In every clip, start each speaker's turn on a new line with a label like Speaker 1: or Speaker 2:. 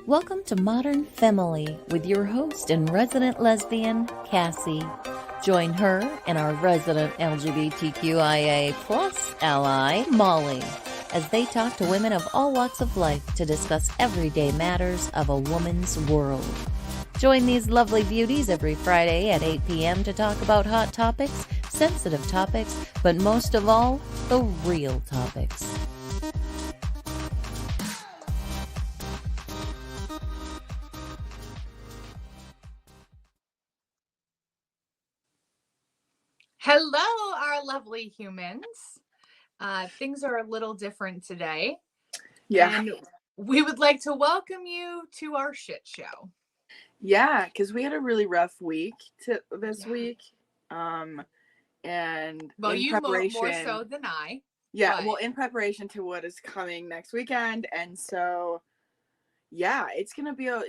Speaker 1: Welcome to Modern Femme-ily with your host and resident lesbian, Cassie. Join her and our resident LGBTQIA plus ally, Molly, as they talk to women of all walks of life to discuss everyday matters of a woman's world. Join these lovely beauties every Friday at 8 p.m. to talk about hot topics, sensitive topics, but most of all, the real topics.
Speaker 2: Hello, our lovely humans. Things are a little different today.
Speaker 3: Yeah.
Speaker 2: And we would like to welcome you to our shit show.
Speaker 3: Yeah, because we had a really rough week this week. And
Speaker 2: well,
Speaker 3: in
Speaker 2: you
Speaker 3: preparation,
Speaker 2: more so than I.
Speaker 3: Yeah,
Speaker 2: but...
Speaker 3: well, in preparation to what is coming next weekend, and so yeah, it's gonna be a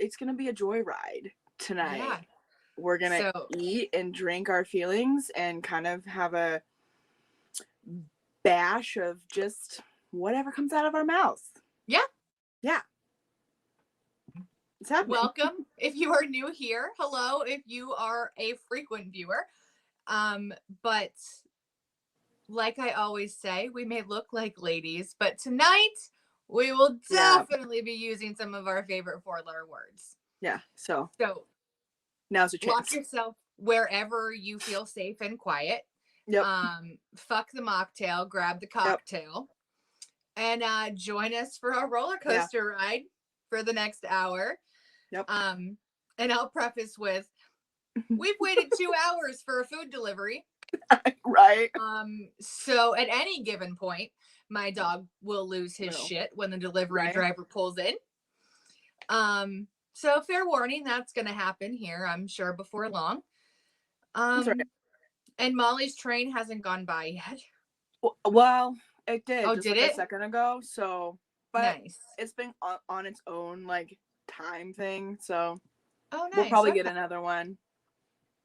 Speaker 3: joyride tonight.
Speaker 2: Yeah.
Speaker 3: We're gonna eat and drink our feelings and kind of have a bash of just whatever comes out of our mouths.
Speaker 2: Yeah.
Speaker 3: Yeah. It's happening.
Speaker 2: Welcome. If you are new here, hello. If you are a frequent viewer. But like I always say, we may look like ladies, but tonight we will definitely be using some of our favorite 4-letter words.
Speaker 3: Yeah. So
Speaker 2: now's
Speaker 3: a chance.
Speaker 2: Lock yourself wherever you feel safe and quiet.
Speaker 3: Yep.
Speaker 2: Fuck the mocktail, grab the cocktail, and join us for a roller coaster ride for the next hour.
Speaker 3: Yep.
Speaker 2: And I'll preface with, we've waited 2 hours for a food delivery.
Speaker 3: Right.
Speaker 2: So at any given point, my dog will lose his shit when the delivery driver pulls in. So fair warning, that's going to happen here, I'm sure, before long.
Speaker 3: That's right.
Speaker 2: And Molly's train hasn't gone by yet.
Speaker 3: Well, it did.
Speaker 2: Oh,
Speaker 3: just
Speaker 2: did
Speaker 3: like
Speaker 2: it?
Speaker 3: A second ago. So, but
Speaker 2: nice.
Speaker 3: It's been on its own time thing. So,
Speaker 2: nice.
Speaker 3: We'll probably get another one.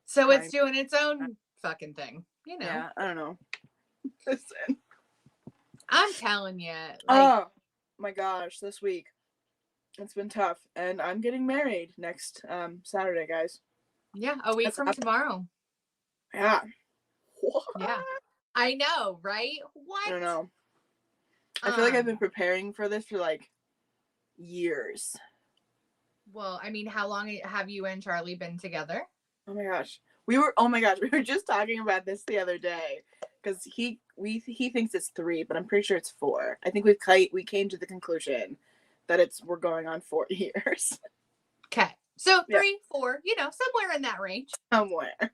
Speaker 2: So it's doing its own fucking thing, you know.
Speaker 3: Yeah, I don't know. Listen,
Speaker 2: I'm telling you.
Speaker 3: Oh my gosh, this week it's been tough, and I'm getting married next Saturday, guys.
Speaker 2: Yeah, a week from tomorrow.
Speaker 3: Yeah.
Speaker 2: What? Yeah. I know, right? What?
Speaker 3: I don't know. I feel like I've been preparing for this for years.
Speaker 2: Well, I mean, how long have you and Charlie been together?
Speaker 3: Oh my gosh. We were just talking about this the other day, because he thinks it's 3, but I'm pretty sure it's 4. I think we came to the conclusion that we're going on 4 years.
Speaker 2: Okay. So 3, 4, somewhere in that range.
Speaker 3: Somewhere.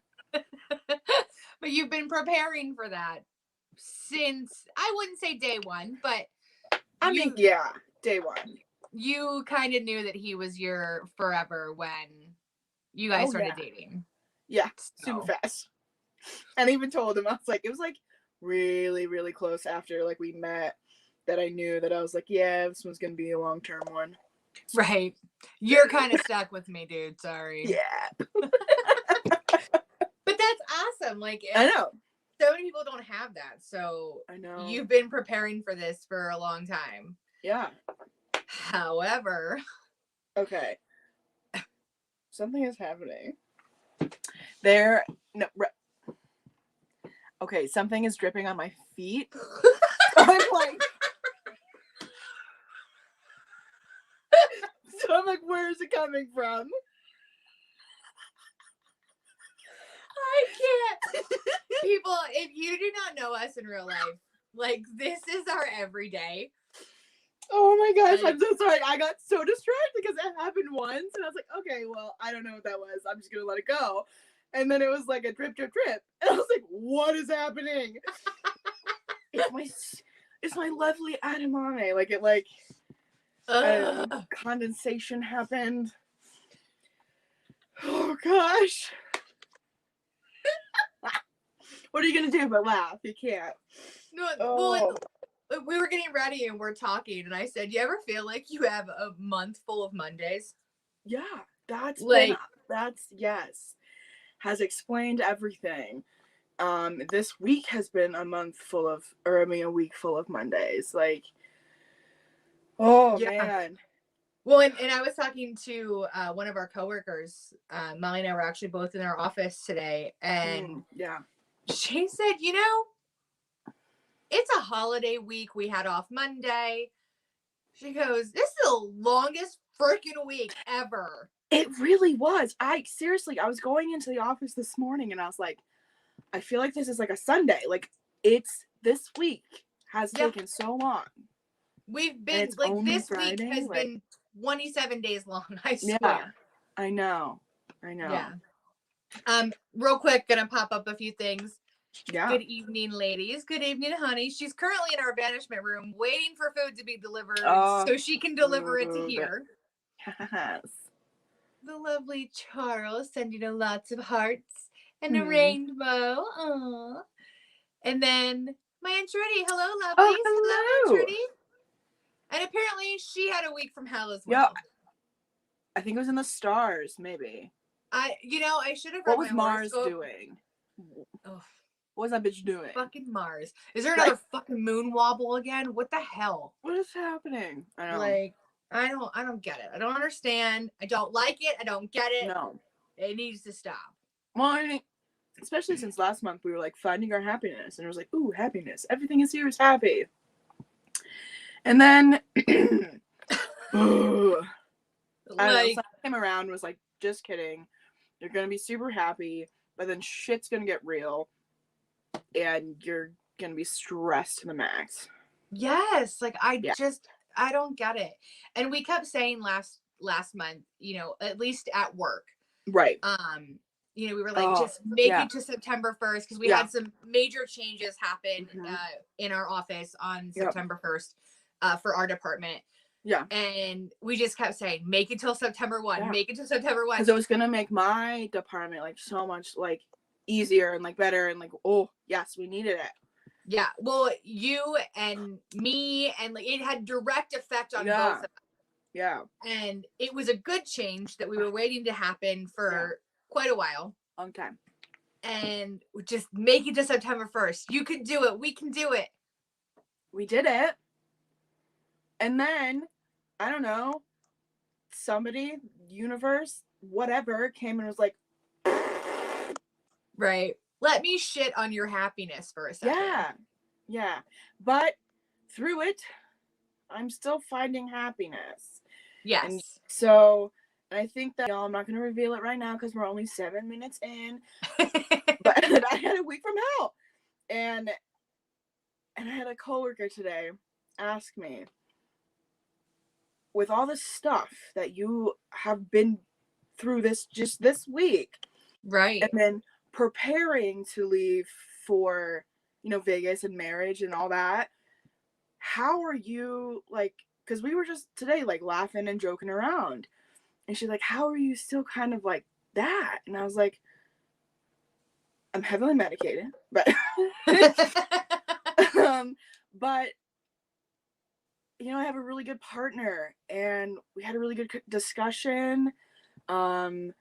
Speaker 2: But you've been preparing for that since, I wouldn't say day one, but
Speaker 3: day one.
Speaker 2: You kind of knew that he was your forever when you guys started dating.
Speaker 3: Yeah, super fast. And I even told him, I was like, it was really, really close after we met that I knew that I was this one's gonna be a long-term one.
Speaker 2: Right. You're kind of stuck with me, dude. Sorry.
Speaker 3: Yeah.
Speaker 2: But that's awesome.
Speaker 3: I know.
Speaker 2: So many people don't have that. So
Speaker 3: I know.
Speaker 2: You've been preparing for this for a long time.
Speaker 3: Yeah.
Speaker 2: However.
Speaker 3: Okay. Something is happening. Okay, something is dripping on my feet. I'm where is it coming from?
Speaker 2: I can't. People, if you do not know us in real life, this is our everyday.
Speaker 3: Oh my gosh, I'm so sorry. I got so distracted because it happened once, and I was like, okay, well, I don't know what that was. I'm just gonna let it go. And then it was a drip, drip, drip. And I was like, what is happening? It's my lovely edamame. Condensation happened. Oh gosh. What are you gonna do but laugh? You can't.
Speaker 2: No, well, we were getting ready and we're talking, and I said, you ever feel like you have a month full of Mondays?
Speaker 3: Yeah, that's yes. Has explained everything. This week has been a week full of Mondays. Man.
Speaker 2: Well, and I was talking to one of our coworkers. Molly and I were actually both in our office today, and
Speaker 3: Yeah.
Speaker 2: she said, it's a holiday week. We had off Monday. She goes, this is the longest freaking week ever.
Speaker 3: It really was. I was going into the office this morning and I was like, I feel like this is like a Sunday. Like this week has taken so long.
Speaker 2: We've been like this Friday, week has been 27 days long. I swear.
Speaker 3: Yeah, I know.
Speaker 2: Yeah. Real quick, gonna pop up a few things.
Speaker 3: Yeah.
Speaker 2: Good evening, ladies. Good evening, honey. She's currently in our banishment room waiting for food to be delivered so she can deliver it to here.
Speaker 3: Yes.
Speaker 2: The lovely Charles sending you lots of hearts and a rainbow. Aww. And then my Aunt Trudy. Hello, lovelies.
Speaker 3: Hello,
Speaker 2: Aunt Trudy. And apparently she had a week from hell as well.
Speaker 3: Yeah. I think it was in the stars, maybe.
Speaker 2: I should have read
Speaker 3: What was
Speaker 2: my
Speaker 3: Mars
Speaker 2: horoscope.
Speaker 3: doing?
Speaker 2: Ugh.
Speaker 3: What was that bitch doing?
Speaker 2: Fucking Mars. Is there another fucking moon wobble again? What the hell?
Speaker 3: What is happening? I know.
Speaker 2: Like, I don't get it. I don't understand. I don't like it. I don't get it.
Speaker 3: No.
Speaker 2: It needs to stop.
Speaker 3: Well, especially since last month we were like finding our happiness and it was like, ooh, happiness. Everything is here is happy. And then I don't know, something came around and was like, just kidding. You're gonna be super happy, but then shit's gonna get real and you're gonna be stressed to the max.
Speaker 2: Yes. Like I don't get it. And we kept saying last month, at least at work.
Speaker 3: Right.
Speaker 2: We were like, just make it to September 1st because we had some major changes happen in our office on September 1st for our department.
Speaker 3: Yeah.
Speaker 2: And we just kept saying, make it till September 1. Yeah. Make it till September 1.
Speaker 3: Because it was going to make my department like so much like easier and like better and like, oh, yes, we needed it.
Speaker 2: Yeah. Well, you and me and like it had direct effect on both of us.
Speaker 3: Yeah.
Speaker 2: And it was a good change that we were waiting to happen for quite a while.
Speaker 3: Long time.
Speaker 2: And just make it to September 1st. You can do it. We can do it.
Speaker 3: We did it. And then, I don't know, somebody, universe, whatever, came and was like,
Speaker 2: right. Let me shit on your happiness for a second.
Speaker 3: Yeah. But through it, I'm still finding happiness.
Speaker 2: Yes.
Speaker 3: And so I think that, I'm not going to reveal it right now because we're only 7 minutes in. But I had a week from hell. And I had a coworker today ask me, with all the stuff that you have been through this week.
Speaker 2: Right.
Speaker 3: And then preparing to leave for, Vegas and marriage and all that. How are you, like, because we were just today, like, laughing and joking around. And she's like, how are you still kind of like that? And I was like, I'm heavily medicated, but, but, I have a really good partner and we had a really good discussion. I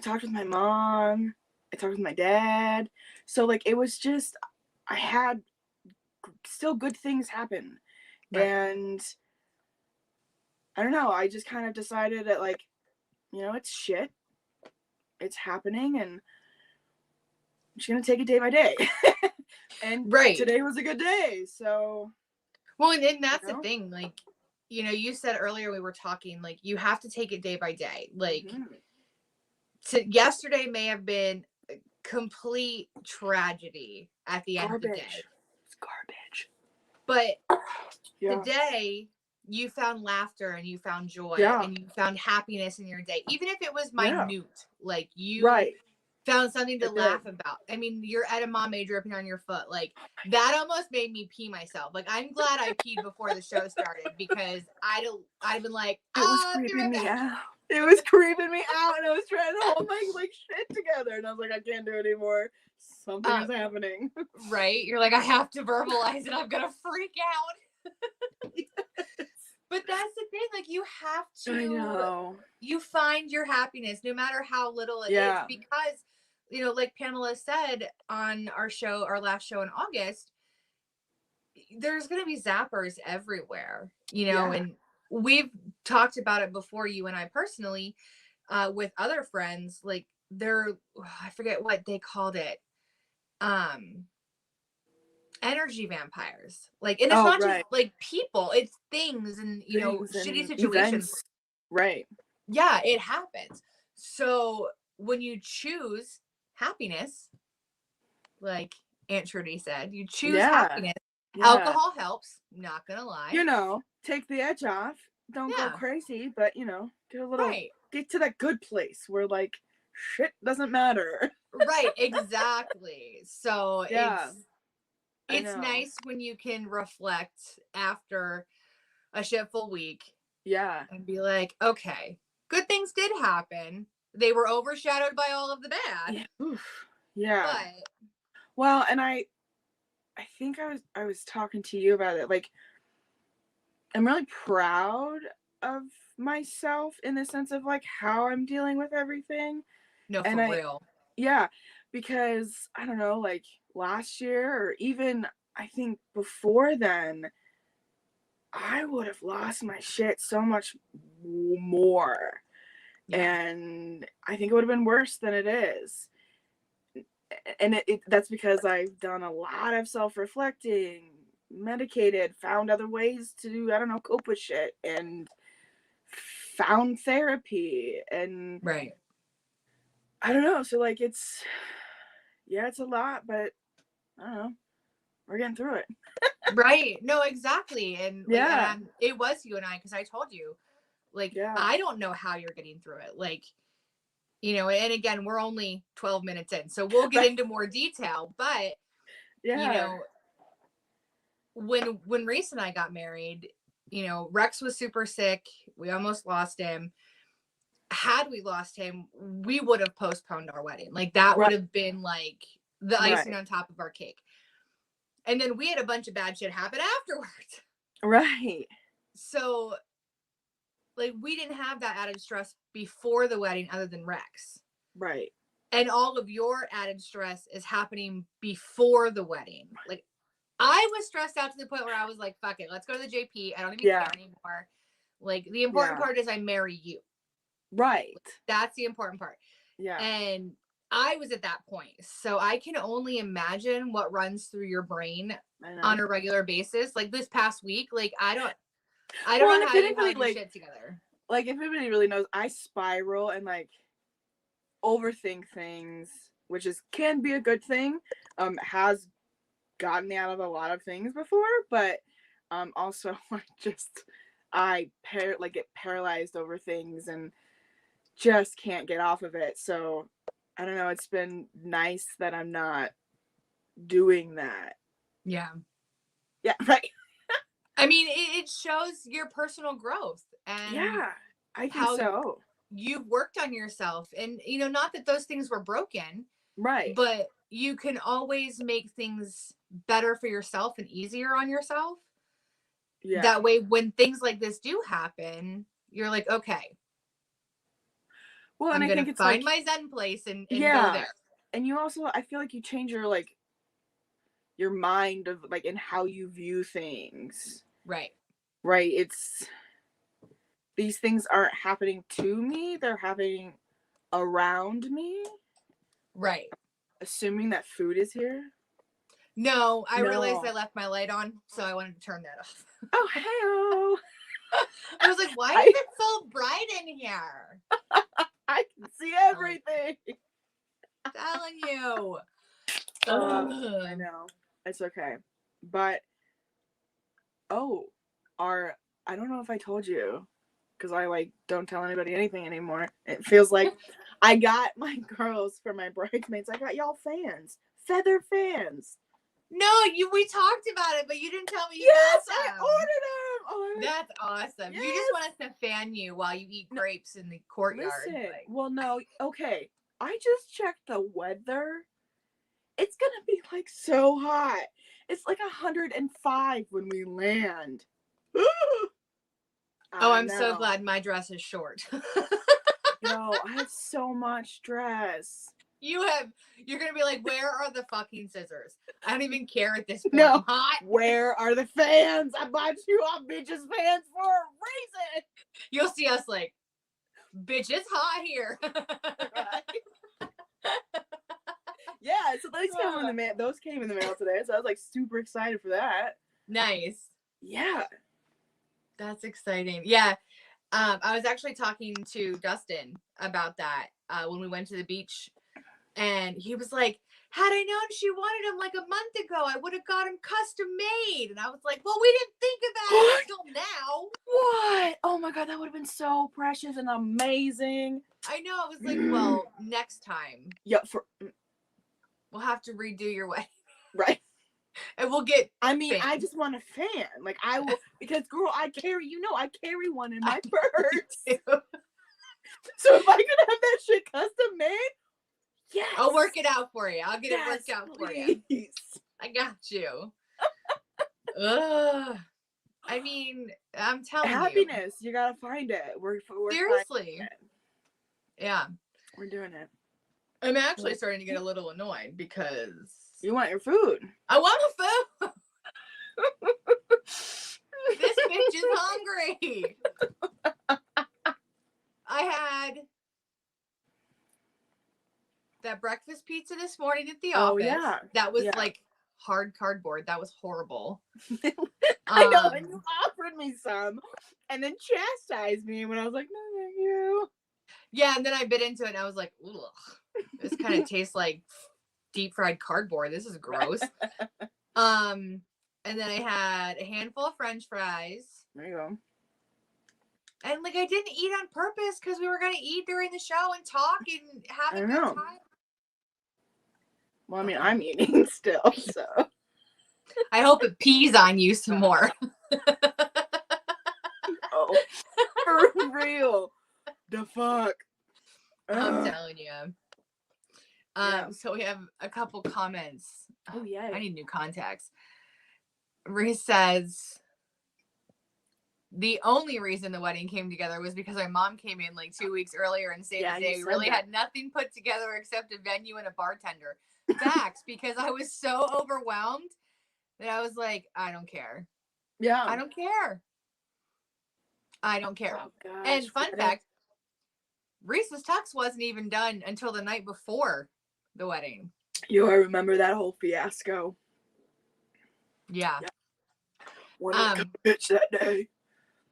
Speaker 3: talked with my mom. I talked with my dad. So, like, it was just, I had still good things happen. Right. And I don't know. I just kind of decided that, like, it's shit. It's happening and I'm just going to take it day by day. And today was a good day. So.
Speaker 2: Well, and that's the thing. Like, you said earlier we were talking, like, you have to take it day by day. Like, yesterday may have been a complete tragedy at the end of the day.
Speaker 3: It's garbage.
Speaker 2: But today, you found laughter and you found joy and you found happiness in your day. Even if it was minute, like, you found something to laugh about. I mean, your edamame dripping on your foot. Like, that almost made me pee myself. Like, I'm glad I peed before the show started because I'd been like,
Speaker 3: it was creeping me out. It was creeping me out and I was trying to hold my like shit together and I was like, I can't do it anymore. Something is happening.
Speaker 2: Right? You're like, I have to verbalize it. I'm gonna freak out. Yes. But that's the thing. Like, you have to.
Speaker 3: I know.
Speaker 2: You find your happiness no matter how little it is because, like Pamela said on our last show in August, there's going to be zappers everywhere, and we've talked about it before, you and I personally, with other friends, like I forget what they called it. Energy vampires. Like, and it's not just like people, it's things and, you know,
Speaker 3: Things
Speaker 2: shitty
Speaker 3: and
Speaker 2: situations.
Speaker 3: events. Right.
Speaker 2: Yeah, it happens. So when you choose happiness, like Aunt Trudy said, you choose happiness. Alcohol helps, not gonna lie.
Speaker 3: You know, take the edge off. Don't go crazy, but you know, get to that good place where like shit doesn't matter.
Speaker 2: Right, exactly. So it's nice when you can reflect after a shitful week.
Speaker 3: Yeah.
Speaker 2: And be like, okay, good things did happen. They were overshadowed by all of the bad.
Speaker 3: Yeah. Oof. Yeah.
Speaker 2: But
Speaker 3: well, and I think I was talking to you about it. Like, I'm really proud of myself in the sense of like how I'm dealing with everything.
Speaker 2: No, for real.
Speaker 3: Yeah, because I don't know, like last year or even I think before then, I would have lost my shit so much more. Yeah. And I think it would have been worse than it is. And that's because I've done a lot of self-reflecting, medicated, found other ways to, I don't know, cope with shit, and found therapy, and
Speaker 2: right.
Speaker 3: I don't know. So like it's a lot, but I don't know. We're getting through it.
Speaker 2: Right. No, exactly. And like, it was you and I, because I told you, like, I don't know how you're getting through it. Like, you know, and again, we're only 12 minutes in, so we'll get into more detail. But you know, when Reese and I got married, you know, Rex was super sick. We almost lost him. Had we lost him, we would have postponed our wedding. Like that would have been like the icing on top of our cake. And then we had a bunch of bad shit happen afterwards.
Speaker 3: Right.
Speaker 2: So like we didn't have that added stress before the wedding other than Rex.
Speaker 3: Right.
Speaker 2: And all of your added stress is happening before the wedding. Like I was stressed out to the point where I was like, fuck it, let's go to the JP. I don't even care anymore. Like the important part is I marry you.
Speaker 3: Right.
Speaker 2: That's the important part.
Speaker 3: Yeah.
Speaker 2: And I was at that point. So I can only imagine what runs through your brain on a regular basis. Like this past week, like I don't know how you held your shit together.
Speaker 3: Like if anybody really knows, I spiral and like overthink things, which can be a good thing. Has gotten me out of a lot of things before, but also I get paralyzed over things and just can't get off of it. So I don't know, it's been nice that I'm not doing that.
Speaker 2: Yeah
Speaker 3: right.
Speaker 2: I mean it shows your personal growth and
Speaker 3: I think so.
Speaker 2: You've worked on yourself, and you know, not that those things were broken,
Speaker 3: right,
Speaker 2: but you can always make things better for yourself and easier on yourself. That way when things like this do happen, you're like, okay, well, I'm gonna find my zen place and go there.
Speaker 3: And you also, I feel like you change your your mind of like in how you view things. Right. It's these things aren't happening to me, they're happening around me. Right. Assuming that food is here.
Speaker 2: No, I realized I left my light on, so I wanted to turn that off.
Speaker 3: Oh, hey-o.
Speaker 2: I was like, why is it so bright in here?
Speaker 3: I can see everything.
Speaker 2: I'm telling you.
Speaker 3: I know. It's okay. But, I don't know if I told you, because I don't tell anybody anything anymore. It feels like I got my girls for my bridesmaids. I got y'all fans. Feather fans.
Speaker 2: No, we talked about it, but you didn't tell me you
Speaker 3: got
Speaker 2: them.
Speaker 3: I ordered them. Oh,
Speaker 2: that's awesome. Yes. You just want us to fan you while you eat grapes in the courtyard.
Speaker 3: Listen, well, no, okay. I just checked the weather. It's gonna be so hot. It's 105 when we land.
Speaker 2: I'm so glad my dress is short.
Speaker 3: Yo, I have so much dress.
Speaker 2: You're gonna be like, where are the fucking scissors? I don't even care at this point.
Speaker 3: No,
Speaker 2: I'm hot.
Speaker 3: Where are the fans? I bought you all bitches fans for a reason.
Speaker 2: You'll see us like, bitch, it's hot here.
Speaker 3: Right? Yeah, so those came in the mail. Those came in the mail today, so I was like super excited for that.
Speaker 2: Nice.
Speaker 3: Yeah.
Speaker 2: That's exciting. Yeah. I was actually talking to Dustin about that when we went to the beach, and he was like, had I known she wanted him like a month ago, I would have got him custom made. And I was like, well, we didn't think about it until now.
Speaker 3: What? Oh my God, that would have been so precious and amazing.
Speaker 2: I know. I was like, well, next time.
Speaker 3: Yeah,
Speaker 2: We'll have to redo your wedding.
Speaker 3: Right.
Speaker 2: And we'll get
Speaker 3: I
Speaker 2: fans.
Speaker 3: just want a fan. Like I will, because girl, I carry one in my purse. So if I could have that shit custom made, yes.
Speaker 2: I'll work it out for you. I'll get it worked out for you.
Speaker 3: Please.
Speaker 2: I got you. Ugh. I mean, I'm telling
Speaker 3: Happiness. You gotta find it. We're
Speaker 2: seriously.
Speaker 3: it.
Speaker 2: Yeah.
Speaker 3: We're doing it.
Speaker 2: I'm actually starting to get a little annoyed because
Speaker 3: You want your food.
Speaker 2: I want a food. This bitch is hungry. I had that breakfast pizza this morning at the office.
Speaker 3: Oh yeah.
Speaker 2: That was like hard cardboard. That was horrible.
Speaker 3: I know, and you offered me some and then chastised me when I was like, no, thank you.
Speaker 2: Yeah, and then I bit into it and I was like, ugh, this kind of tastes like deep fried cardboard. This is gross. And then I had a handful of French fries.
Speaker 3: There you go.
Speaker 2: And like I didn't eat on purpose because we were gonna eat during the show and talk and have a good time.
Speaker 3: Well, I mean, I'm eating still, so
Speaker 2: I hope it pees on you some more.
Speaker 3: Oh, for real. The fuck.
Speaker 2: I'm telling you. So we have a couple comments.
Speaker 3: Oh yeah.
Speaker 2: I need new contacts. Reese says the only reason the wedding came together was because my mom came in like 2 weeks earlier and saved the day. We really had nothing put together except a venue and a bartender. Facts, because I was so overwhelmed that I was like, I don't care.
Speaker 3: Yeah.
Speaker 2: I don't care. I don't care.
Speaker 3: Oh, gosh,
Speaker 2: and fun fact, Reese's tux wasn't even done until the night before the wedding.
Speaker 3: I remember that whole fiasco.
Speaker 2: Yeah.
Speaker 3: Wanted to cut a bitch that day.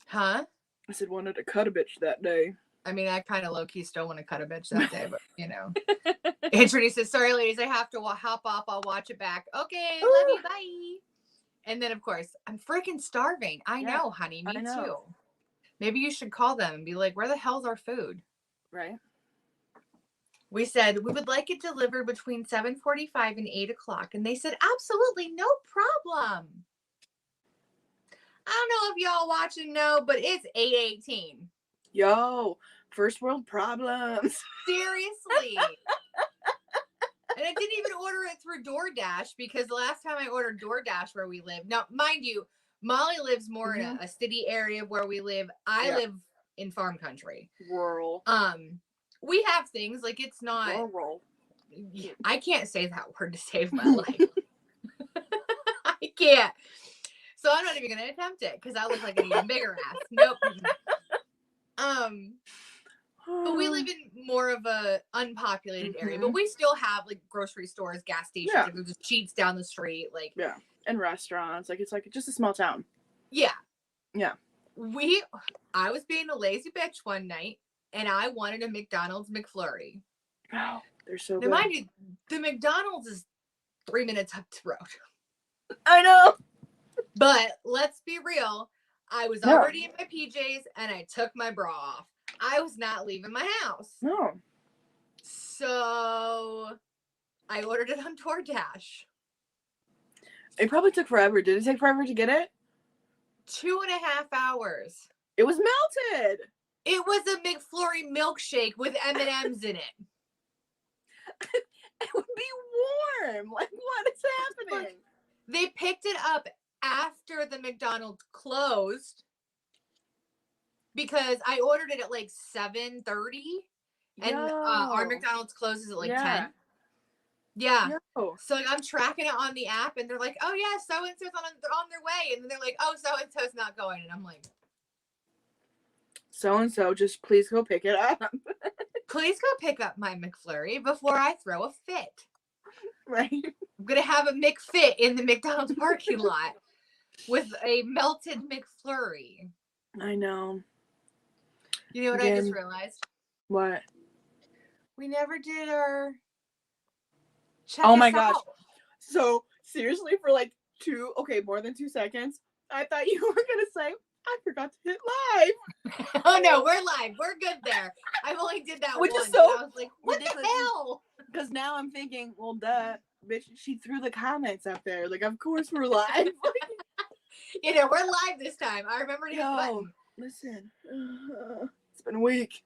Speaker 2: Huh?
Speaker 3: I said wanted to cut a bitch that day.
Speaker 2: I mean, I kind of low-key still want to cut a bitch that day, but, you know. Anthony says, sorry, ladies, I have to hop off. I'll watch it back. Okay, love you, bye. And then, of course, I'm freaking starving. I know, honey. Me too. Maybe you should call them and be like, where the hell's our food?
Speaker 3: Right.
Speaker 2: We said, we would like it delivered between 7:45 and 8 o'clock. And they said, absolutely, no problem. I don't know if y'all watching know, but it's 8:18.
Speaker 3: Yo, first world problems.
Speaker 2: Seriously. And I didn't even order it through DoorDash because the last time I ordered DoorDash where we live. Now, mind you, Molly lives more in a city area where we live. I live in farm country.
Speaker 3: Rural.
Speaker 2: We have things like it's not.
Speaker 3: Rural.
Speaker 2: I can't say that word to save my life. I can't. So I'm not even gonna attempt it because I look like an even bigger ass. Nope. But we live in more of a unpopulated area, but we still have like grocery stores, gas stations, like there's just Cheats down the street, like
Speaker 3: and restaurants. Like it's like just a small town.
Speaker 2: Yeah.
Speaker 3: Yeah.
Speaker 2: I was being a lazy bitch one night and I wanted a McDonald's McFlurry.
Speaker 3: Oh, they're so
Speaker 2: good. Now, mind you, the McDonald's is 3 minutes up the road.
Speaker 3: I know.
Speaker 2: But let's be real. I was already in my PJs and I took my bra off. I was not leaving my house.
Speaker 3: No.
Speaker 2: So I ordered it on DoorDash.
Speaker 3: It probably took forever. Did it take forever to get it? 2.5
Speaker 2: hours.
Speaker 3: It was melted.
Speaker 2: It was a McFlurry milkshake with M&Ms in it.
Speaker 3: It would be warm. Like, what is happening?
Speaker 2: They picked it up after the McDonald's closed because I ordered it at like 7:30 and our McDonald's closes at like 10. Yeah. No. So like, I'm tracking it on the app and they're like, oh yeah, so-and-so's on their way. And then they're like, oh, so-and-so's not going. And I'm like,
Speaker 3: so-and-so, just please go pick it up.
Speaker 2: Please go pick up my McFlurry before I throw a fit.
Speaker 3: Right.
Speaker 2: I'm going to have a McFit in the McDonald's parking lot with a melted McFlurry.
Speaker 3: I know.
Speaker 2: You know what I just realized?
Speaker 3: What?
Speaker 2: We never did our check.
Speaker 3: Oh my gosh. So seriously, for like more than 2 seconds, I thought you were gonna say, I forgot to hit live.
Speaker 2: Oh no, we're live. We're good there. I only did that
Speaker 3: Which
Speaker 2: once.
Speaker 3: is so
Speaker 2: I was like, what the hell?
Speaker 3: Because now I'm thinking, well, duh, bitch, she threw the comments up there. Like, of course we're live.
Speaker 2: You know, we're live this time. I remember to hit the button.
Speaker 3: Listen, it's been a week.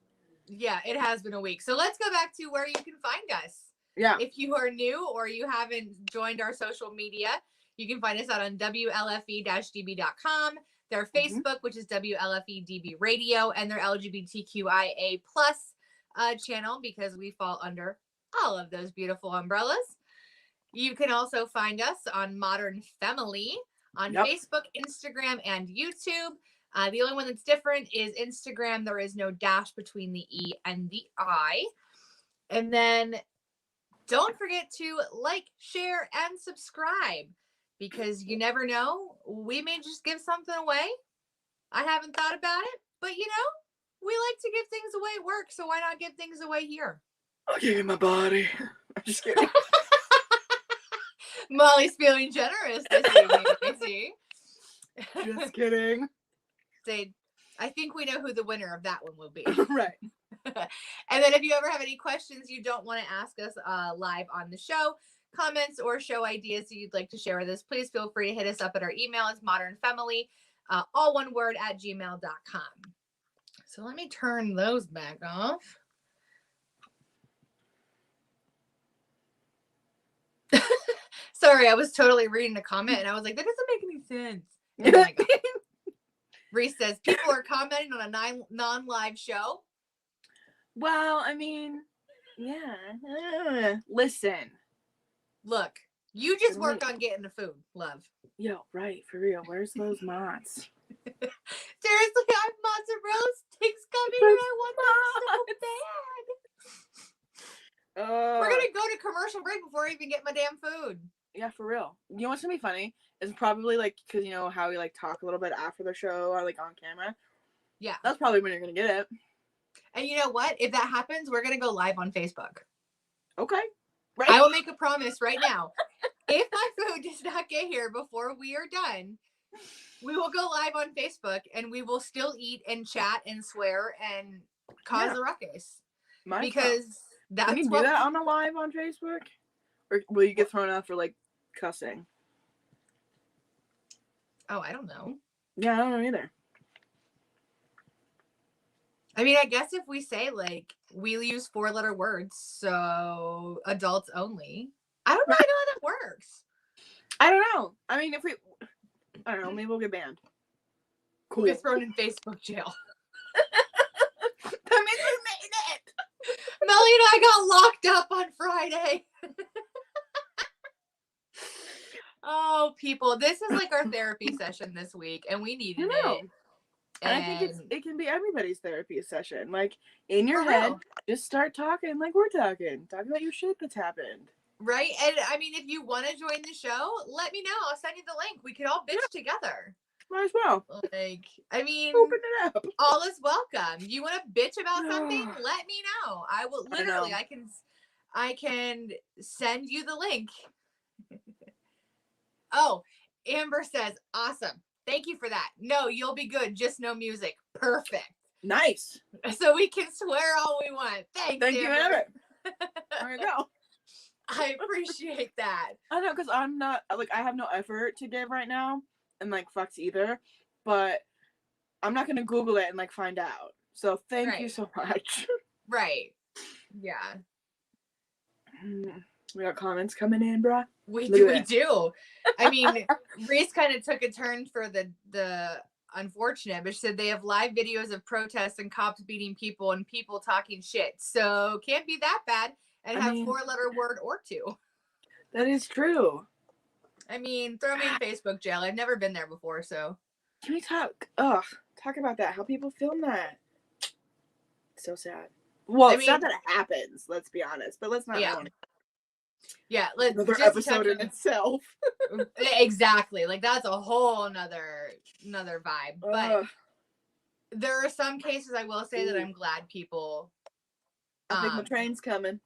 Speaker 2: Yeah, it has been a week. So let's go back to where you can find us.
Speaker 3: Yeah.
Speaker 2: If you are new or you haven't joined our social media, you can find us out on WLFE-DB.com, their Facebook, which is WLFE-DB Radio, and their LGBTQIA plus channel, because we fall under all of those beautiful umbrellas. You can also find us on Modern Femme-ily on Facebook, Instagram, and YouTube. The only one that's different is Instagram. There is no dash between the E and the I. And then don't forget to like, share, and subscribe, because you never know. We may just give something away. I haven't thought about it, but you know, we like to give things away at work, so why not give things away here?
Speaker 3: I'll give you my body. I'm just kidding.
Speaker 2: Molly's feeling generous this evening, I see.
Speaker 3: Just kidding.
Speaker 2: I think we know who the winner of that one will be.
Speaker 3: Right.
Speaker 2: And then if you ever have any questions you don't want to ask us live on the show, comments or show ideas that you'd like to share with us, please feel free to hit us up at our email. It's modernfemily, all one word, @gmail.com. So let me turn those back off. Sorry, I was totally reading a comment and I was like, that doesn't make any sense. Oh my God. Reese says, people are commenting on a non-live show.
Speaker 3: Well, I mean, yeah. Listen.
Speaker 2: Look, you just work on getting the food, love.
Speaker 3: Yo, right, for real. Where's those mods?
Speaker 2: Seriously, I have mozzarella sticks coming and I want them so bad. We're going to go to commercial break before I even get my damn food.
Speaker 3: Yeah, for real. You know what's going to be funny? It's probably like, because you know how we like talk a little bit after the show or like on camera?
Speaker 2: Yeah.
Speaker 3: That's probably when you're going to get it.
Speaker 2: And you know what? If that happens, we're going to go live on Facebook.
Speaker 3: Okay. Right.
Speaker 2: I will make a promise right now. If my food does not get here before we are done, we will go live on Facebook and we will still eat and chat and swear and cause a ruckus. Because that's
Speaker 3: Can you do that on a live on Facebook? Or will you get thrown out for like cussing?
Speaker 2: Oh, I don't know.
Speaker 3: Yeah, I don't know either.
Speaker 2: I mean, I guess if we say like we use 4-letter words, so adults only. I don't really know how that works.
Speaker 3: I don't know. I mean, I don't know, maybe we'll get banned.
Speaker 2: Cool. We'll get thrown in Facebook jail.
Speaker 3: That means we made it.
Speaker 2: Melly and I got locked up on Friday. Oh, people, this is like our therapy session this week, and we needed it.
Speaker 3: And I think it can be everybody's therapy session. Like, in your head, just start talking like we're talking. Talk about your shit that's happened.
Speaker 2: Right? And, I mean, if you want to join the show, let me know. I'll send you the link. We could all bitch together.
Speaker 3: Might as well.
Speaker 2: Like, I mean,
Speaker 3: open it up. All
Speaker 2: is welcome. You want to bitch about something? Let me know. I will literally, I can send you the link. Oh, Amber says, awesome. Thank you for that. No, you'll be good. Just no music. Perfect.
Speaker 3: Nice.
Speaker 2: So we can swear all we want. Thank
Speaker 3: you, Amber. There you go.
Speaker 2: I appreciate that.
Speaker 3: I know, because I'm not, like, I have no effort to give right now, and, like, fucks either, but I'm not going to Google it and, like, find out. So thank you so much.
Speaker 2: Right. Yeah.
Speaker 3: We got comments coming in, bruh.
Speaker 2: We do. I mean, Reese kind of took a turn for the unfortunate, but she said they have live videos of protests and cops beating people and people talking shit. So can't be that bad and have 4-letter word or 2.
Speaker 3: That is true.
Speaker 2: I mean, throw me in Facebook jail. I've never been there before, so.
Speaker 3: Can we talk about that? How people film that? So sad. Well,
Speaker 2: I
Speaker 3: it's sad
Speaker 2: mean-
Speaker 3: that it happens, let's be honest. But let's not
Speaker 2: Yeah.
Speaker 3: ruin
Speaker 2: Yeah, let's
Speaker 3: another
Speaker 2: just
Speaker 3: episode in itself.
Speaker 2: Exactly. Like that's a whole another vibe. But
Speaker 3: Ugh.
Speaker 2: there are some cases I will say that I'm glad people
Speaker 3: I think my train's coming.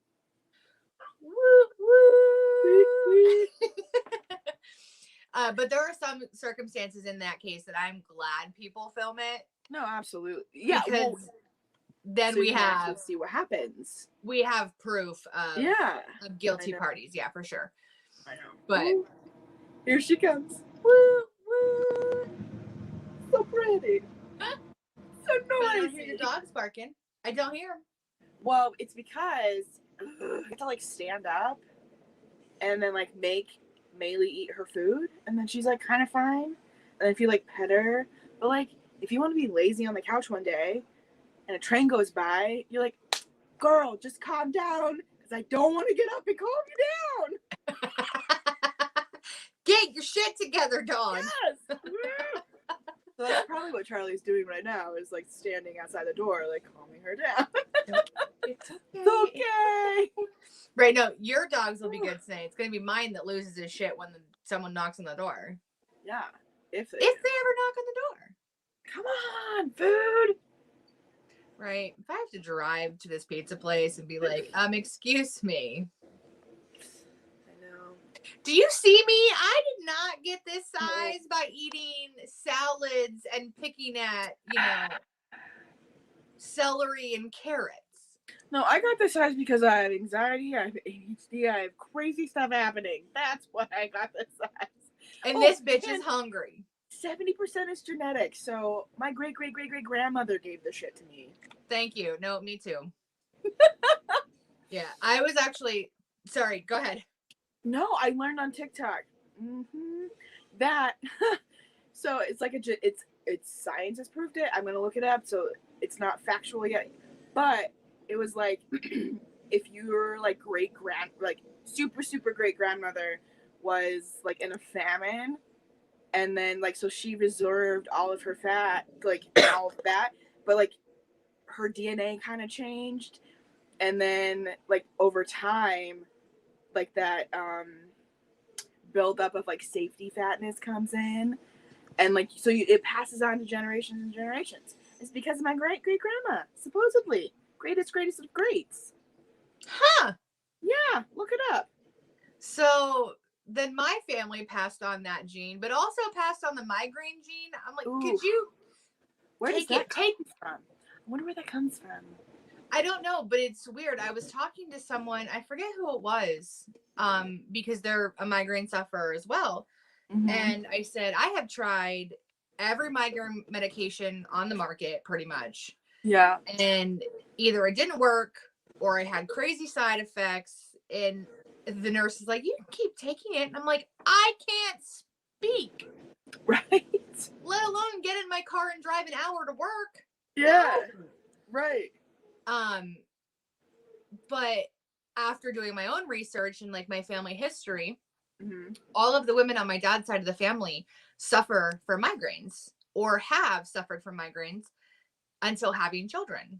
Speaker 2: But there are some circumstances in that case that I'm glad people film it.
Speaker 3: No, absolutely. Yeah,
Speaker 2: Because then
Speaker 3: so
Speaker 2: we
Speaker 3: you can actually
Speaker 2: have
Speaker 3: see what happens.
Speaker 2: we have proof of guilty
Speaker 3: I know.
Speaker 2: parties, yeah, for sure.
Speaker 3: I know.
Speaker 2: But
Speaker 3: Ooh, here she comes.
Speaker 2: woo woo.
Speaker 3: So pretty. So
Speaker 2: I don't
Speaker 3: noisy.
Speaker 2: hear your dogs barking. I don't hear them.
Speaker 3: Well, it's because you have to like stand up and then like make Maylee eat her food, and then she's like kind of fine. And if you like pet her, but like if you want to be lazy on the couch one day and a train goes by, you're like, girl, just calm down because I don't want to get up and calm you down.
Speaker 2: Get your shit together, Dawn.
Speaker 3: Yes. So that's probably what Charlie's doing right now, is like standing outside the door, like calming her down.
Speaker 2: It's okay.
Speaker 3: It's okay.
Speaker 2: Right, no, your dogs will be good today. It's gonna be mine that loses his shit when someone knocks on the door.
Speaker 3: Yeah. If they
Speaker 2: If they ever knock on the door.
Speaker 3: come on, food.
Speaker 2: Right. If I have to drive to this pizza place and be like, excuse me.
Speaker 3: I know.
Speaker 2: Do you see me? I did not get this size by eating salads and picking at, celery and carrots.
Speaker 3: No, I got this size because I have anxiety, I have ADHD, I have crazy stuff happening. That's why I got this size.
Speaker 2: And
Speaker 3: Oh,
Speaker 2: this bitch
Speaker 3: and
Speaker 2: is hungry.
Speaker 3: 70% is genetic. So my great grandmother gave this shit to me.
Speaker 2: Thank you. No, me too. Yeah, I was actually sorry. Go ahead.
Speaker 3: No, I learned on TikTok that. So it's like it's science has proved it. I'm gonna look it up. So it's not factual yet, but it was like if your like super great grandmother was like in a famine, and then like so she reserved all of her fat, like all of that, but like her DNA kind of changed, and then like over time, like that buildup of like safety fatness comes in, and like so it passes on to generations and generations. It's because of my great grandma, supposedly greatest of greats.
Speaker 2: Huh.
Speaker 3: Yeah, look it up.
Speaker 2: So then my family passed on that gene, but also passed on the migraine gene. I'm like,
Speaker 3: Ooh.
Speaker 2: could you
Speaker 3: Where does
Speaker 2: take
Speaker 3: that
Speaker 2: it?
Speaker 3: come from? I wonder where that comes from.
Speaker 2: I don't know, but it's weird. I was talking to someone, I forget who it was, because they're a migraine sufferer as well.
Speaker 3: Mm-hmm.
Speaker 2: And I said, I have tried every migraine medication on the market pretty much.
Speaker 3: Yeah.
Speaker 2: And either it didn't work or I had crazy side effects. And the nurse is like, you can keep taking it. And I'm like, I can't speak.
Speaker 3: Right.
Speaker 2: Let alone get in my car and drive an hour to work.
Speaker 3: Yeah.
Speaker 2: No.
Speaker 3: Right.
Speaker 2: But after doing my own research and like my family history,
Speaker 3: Mm-hmm.
Speaker 2: all of the women on my dad's side of the family suffer from migraines or have suffered from migraines until having children.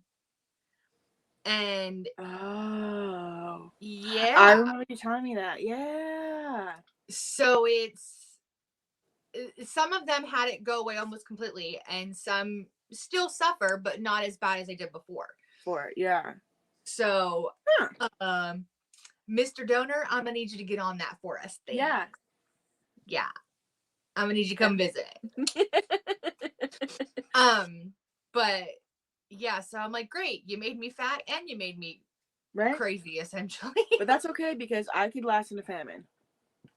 Speaker 2: And yeah,
Speaker 3: I remember you telling me that. Yeah.
Speaker 2: So it's some of them had it go away almost completely, and some still suffer, but not as bad as they did before.
Speaker 3: Yeah.
Speaker 2: So, Mr. Donor, I'm gonna need you to get on that for us. Thing.
Speaker 3: Yeah.
Speaker 2: I'm gonna need you to come visit. But yeah, so I'm like, great, you made me fat and you made me crazy, essentially.
Speaker 3: But that's okay because I could last in a famine.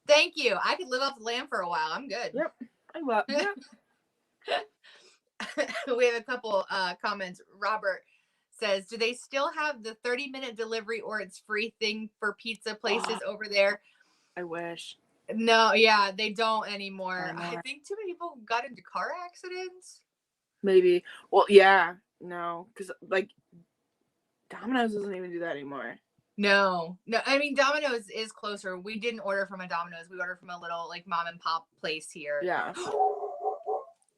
Speaker 2: Thank you. I could live off the land for a while. I'm good.
Speaker 3: Yep. I love. Yeah.
Speaker 2: We have a couple comments. Robert says, do they still have the 30-minute delivery or it's free thing for pizza places over there?
Speaker 3: I wish.
Speaker 2: No, yeah, they don't anymore. I think too many people got into car accidents.
Speaker 3: Maybe. Well, yeah. No, because like Domino's doesn't even do that anymore.
Speaker 2: No. I mean, Domino's is closer. We didn't order from a Domino's. We ordered from a little like mom and pop place here.
Speaker 3: Yeah.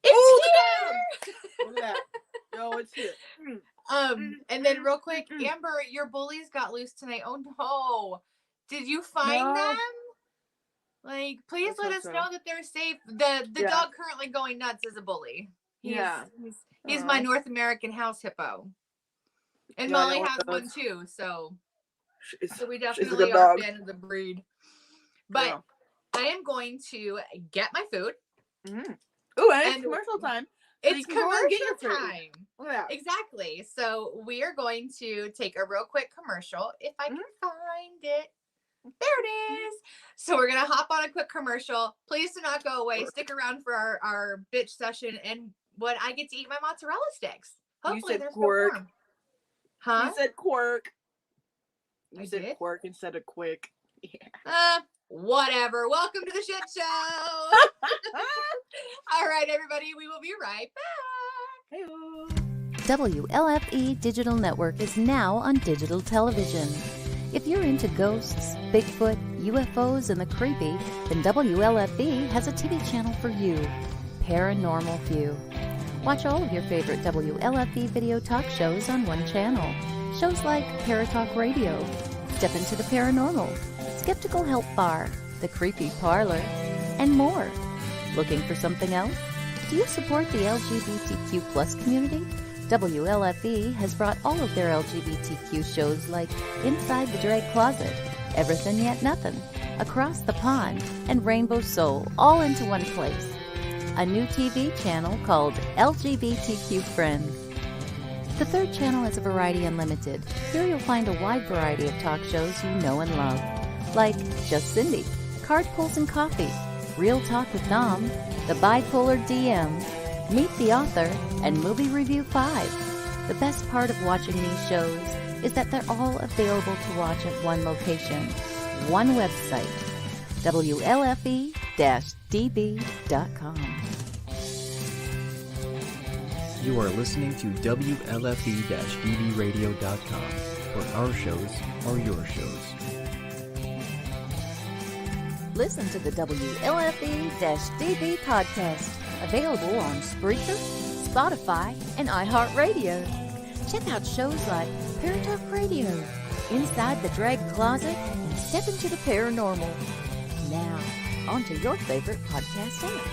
Speaker 2: It's here.
Speaker 3: Look at that. No, it's here.
Speaker 2: And then real quick, Amber, your bullies got loose tonight. Oh no. Did you find them? Like, please let us know that they're safe. The dog currently going nuts is a bully. He's my North American house hippo. And Molly has one too, so we definitely are a fan of the breed. But I am going to get my food.
Speaker 3: Oh, and it's commercial time. So
Speaker 2: it's commercial time. Yeah. Exactly. So we are going to take a real quick commercial. If I can find it. There it is. So we're going to hop on a quick commercial. Please do not go away. Stick around for our bitch session and when I get to eat my mozzarella sticks. Hopefully there's no form. Huh?
Speaker 3: You said quirk. You said quirk instead of quick.
Speaker 2: Yeah. Whatever. Welcome to the shit show. All right, everybody. We will be right back.
Speaker 3: Hey-o.
Speaker 1: WLFE Digital Network is now on digital television. If you're into ghosts, Bigfoot, UFOs, and the creepy, then WLFE has a TV channel for you, Paranormal View. Watch all of your favorite WLFE video talk shows on one channel. Shows like Paratalk Radio, Step Into the Paranormal, Skeptical Help Bar, The Creepy Parlor, and more. Looking for something else? Do you support the LGBTQ plus community? WLFE has brought all of their LGBTQ shows like Inside the Drag Closet, Everything Yet Nothing, Across the Pond, and Rainbow Soul all into one place. A new TV channel called LGBTQ Friends. The third channel is Variety Unlimited. Here you'll find a wide variety of talk shows you know and love, like Just Cindy, Card Pulls and Coffee, Real Talk with Dom, The Bipolar DM, Meet the Author, and Movie Review 5. The best part of watching these shows is that they're all available to watch at one location, one website, WLFE-DB.com.
Speaker 4: You are listening to WLFE-DBRadio.com, where our shows are your shows.
Speaker 1: Listen to the WLFE-DB podcast, available on Spreaker, Spotify, and iHeartRadio. Check out shows like Paratalk Radio, Inside the Drag Closet, and Step Into the Paranormal. Now, on to your favorite podcast app.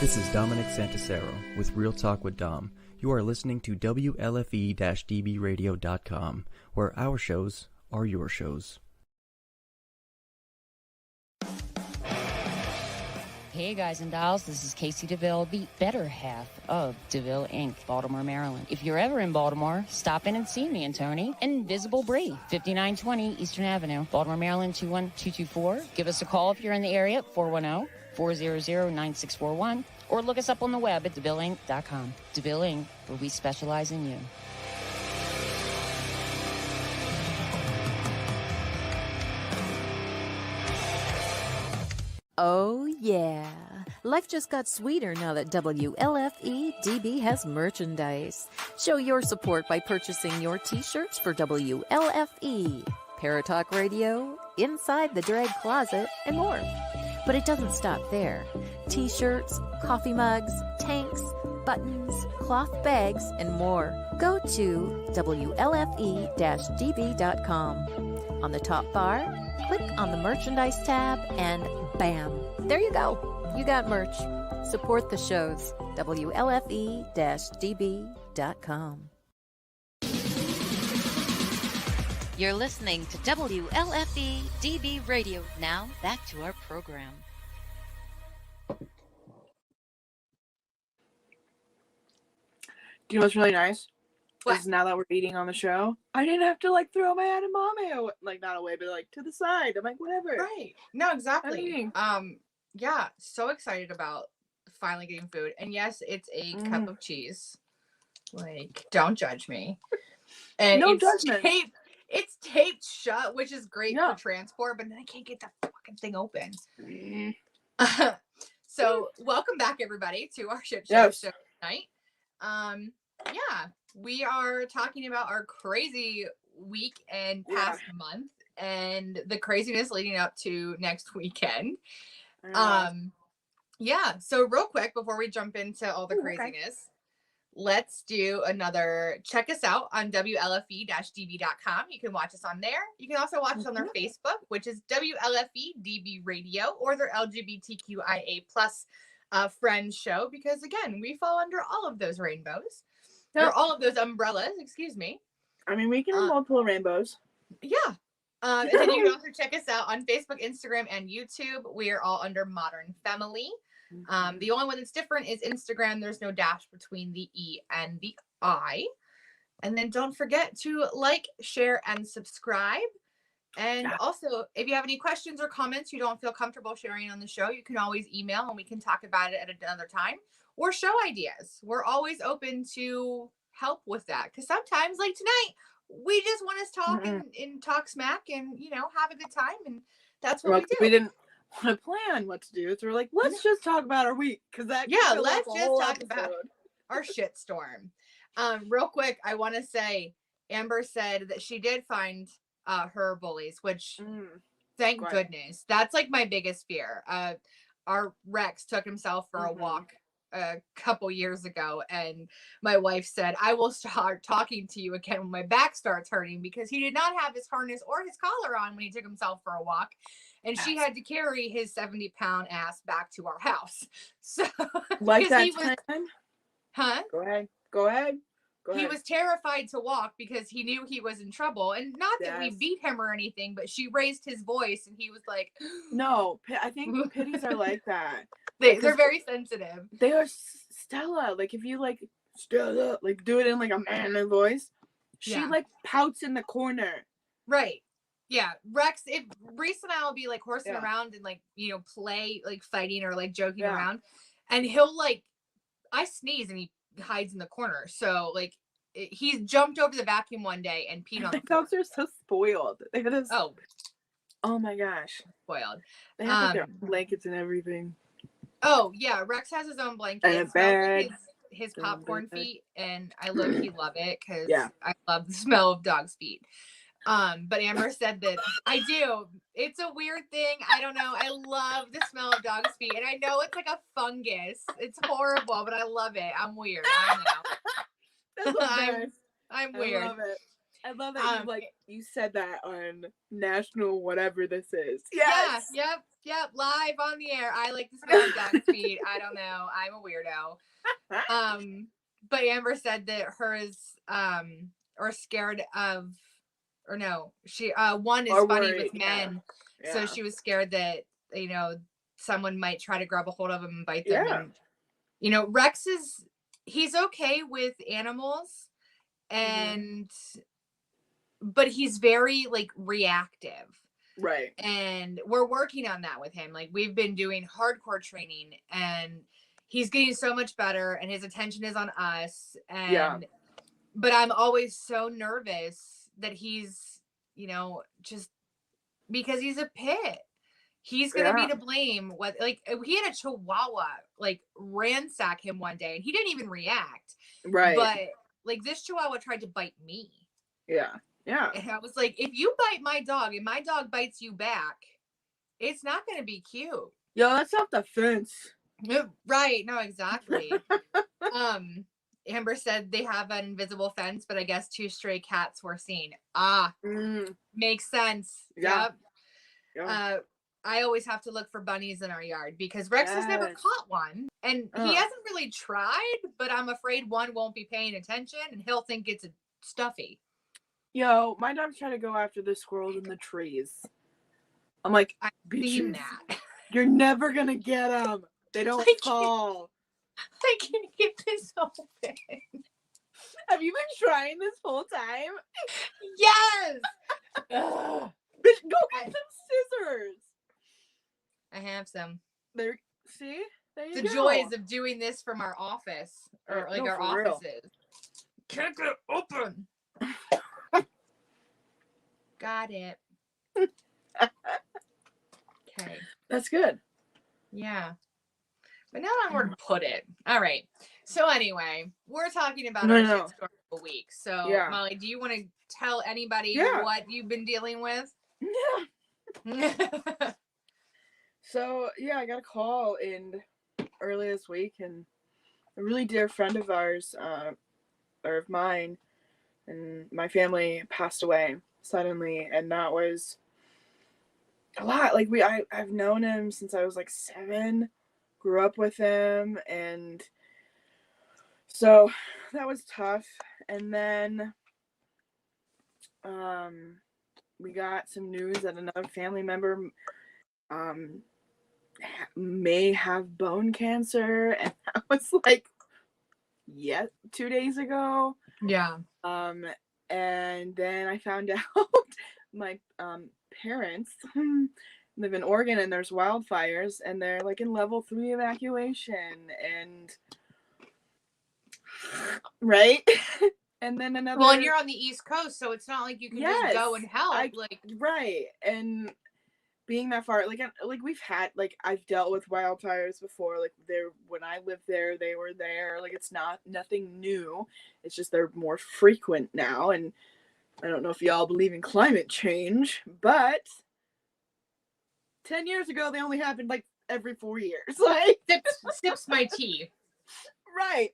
Speaker 4: This is Dominic Santasero with Real Talk with Dom. You are listening to WLFE-DBRadio.com, where our shows are your shows.
Speaker 5: Hey guys and dolls, this is Casey DeVille, the better half of DeVille Inc., Baltimore, Maryland. If you're ever in Baltimore, stop in and see me and Tony. Invisible Bree, 5920 Eastern Avenue, Baltimore, Maryland, 21224. Give us a call if you're in the area, 410-400-9641, or look us up on the web at DeVilleInc.com. DeVille Inc., where we specialize in you.
Speaker 1: Oh, yeah. Life just got sweeter now that WLFE-DB has merchandise. Show your support by purchasing your t-shirts for WLFE, Paratalk Radio, Inside the Drag Closet, and more. But it doesn't stop there. T-shirts, coffee mugs, tanks, buttons, cloth bags, and more. Go to WLFE-DB.com. On the top bar, click on the merchandise tab and bam, there you go. You got merch. Support the shows. WLFE-DB.com. You're listening to WLFE-DB Radio. Now, back to our program.
Speaker 3: Do you know what's really nice?
Speaker 2: What?
Speaker 3: Is now that we're eating on the show, I didn't have to like throw my edamame away, like not away, but like to the side. I'm like, whatever.
Speaker 2: Right. No, exactly. Yeah, so excited about finally getting food. And yes, it's a cup of cheese. Like, don't judge me. And
Speaker 3: no
Speaker 2: it's
Speaker 3: judgment.
Speaker 2: It's taped shut, which is great for transport, but then I can't get that fucking thing open. So welcome back everybody to our shit show tonight. Yeah, we are talking about our crazy week and past month and the craziness leading up to next weekend. Yeah. So real quick, before we jump into all the
Speaker 3: Ooh, okay.
Speaker 2: craziness, let's do another. Check us out on WLFE-DB.com. You can watch us on there. You can also watch us on their Facebook, which is WLFE-DB Radio, or their LGBTQIA plus friends show, because again, we fall under all of those rainbows, or all of those umbrellas, excuse me.
Speaker 3: I mean, we can have multiple rainbows.
Speaker 2: Yeah. And then you can also check us out on Facebook, Instagram, and YouTube. We are all under Modern Femme-ily. The only one that's different is Instagram. There's no dash between the E and the I. And then don't forget to like, share, and subscribe. And also, if you have any questions or comments you don't feel comfortable sharing on the show, you can always email and we can talk about it at another time, or show ideas. We're always open to help with that, because sometimes, like tonight, we just want to talk and talk smack and, you know, have a good time. And that's what we do.
Speaker 3: We didn't want to plan what to do. So we're like, let's just talk about our week. Because that
Speaker 2: let's just talk about our shitstorm. Real quick, I want to say Amber said that she did find her bullies, which thank goodness. That's like my biggest fear. Our Rex took himself for a walk a couple years ago, and my wife said, I will start talking to you again when my back starts hurting, because he did not have his harness or his collar on when he took himself for a walk, and she had to carry his 70-pound ass back to our house. So
Speaker 3: like that time? Go ahead.
Speaker 2: He was terrified to walk because he knew he was in trouble, and not that we beat him or anything, but she raised his voice and he was like,
Speaker 3: no, I think pitties are like that.
Speaker 2: They're very sensitive.
Speaker 3: They are. Stella, like, if you like Stella, like, do it in like a manly voice, she like pouts in the corner.
Speaker 2: Right. Yeah. Rex, if Reese and I will be like horsing around and like, you know, play like fighting or like joking around, and he'll like, I sneeze and he hides in the corner. So like, he's jumped over the vacuum one day and peed on the floor.
Speaker 3: Dogs are so spoiled. They have this, oh my gosh,
Speaker 2: spoiled.
Speaker 3: They have like, their blankets and everything.
Speaker 2: Oh yeah, Rex has his own blanket.
Speaker 3: And a bed.
Speaker 2: His popcorn feet, and I low-key love it because I love the smell of dog's feet. But Amber said that I do. It's a weird thing. I don't know. I love the smell of dog's feet, and I know it's like a fungus. It's horrible, but I love it. I'm weird. I don't know. I'm weird.
Speaker 3: I love it. I love that you said that on national whatever this is. Yes.
Speaker 2: Yeah. Yep. Live on the air. I like the smell of dog's feet. I don't know. I'm a weirdo. But Amber said that hers are scared of, or no, she one is funny with men. Yeah. So she was scared that, you know, someone might try to grab a hold of him and bite them. And, you know, Rex he's okay with animals, and but he's very like reactive.
Speaker 3: Right.
Speaker 2: And we're working on that with him. Like, we've been doing hardcore training, and he's getting so much better, and his attention is on us. And but I'm always so nervous that he's, you know, just because he's a pit, he's gonna be to blame. What, like, he had a Chihuahua like ransack him one day, and he didn't even react.
Speaker 3: Right.
Speaker 2: But like, this Chihuahua tried to bite me.
Speaker 3: Yeah.
Speaker 2: And I was like, if you bite my dog and my dog bites you back, it's not going to be cute.
Speaker 3: Yo, that's off the fence.
Speaker 2: Right. No, exactly. Amber said they have an invisible fence, but I guess 2 stray cats were seen. Makes sense.
Speaker 3: Yeah.
Speaker 2: Yep. I always have to look for bunnies in our yard because Rex has never caught one, and he hasn't really tried, but I'm afraid one won't be paying attention and he'll think it's a stuffy.
Speaker 3: Yo, my dogs try to go after the squirrels in the trees. I'm like,
Speaker 2: I've seen that.
Speaker 3: You're never gonna get them. They don't fall.
Speaker 2: I can't get this open.
Speaker 3: Have you been trying this whole time?
Speaker 2: Yes.
Speaker 3: Bitch, go get some scissors.
Speaker 2: I have some.
Speaker 3: There. See? There you
Speaker 2: the
Speaker 3: go.
Speaker 2: joys of doing this from our office, or like our offices.
Speaker 3: Real.
Speaker 2: Can't get open. Got it. Okay.
Speaker 3: That's good.
Speaker 2: Yeah. But now I'm where to put it. All right. So anyway, we're talking about our shit story of the week. So Molly, do you want to tell anybody what you've been dealing with?
Speaker 3: Yeah. So I got a call, and early this week, and a really dear friend of ours, or of mine, and my family passed away suddenly, and that was a lot. Like I've known him since I was like 7, grew up with him, and so that was tough. And then we got some news that another family member may have bone cancer, and that was like 2 days ago.
Speaker 2: Yeah.
Speaker 3: And then I found out my parents live in Oregon, and there's wildfires, and they're like in level 3 evacuation, and right. And then another.
Speaker 2: Well, and you're on the East Coast, so it's not like you can just go and help.
Speaker 3: Right. And being that far, like we've had, like, I've dealt with wildfires before. Like when I lived there, they were there. Like it's nothing new. It's just they're more frequent now. And I don't know if y'all believe in climate change, but 10 years ago they only happened like every 4 years. Like
Speaker 2: sips my tea.
Speaker 3: Right.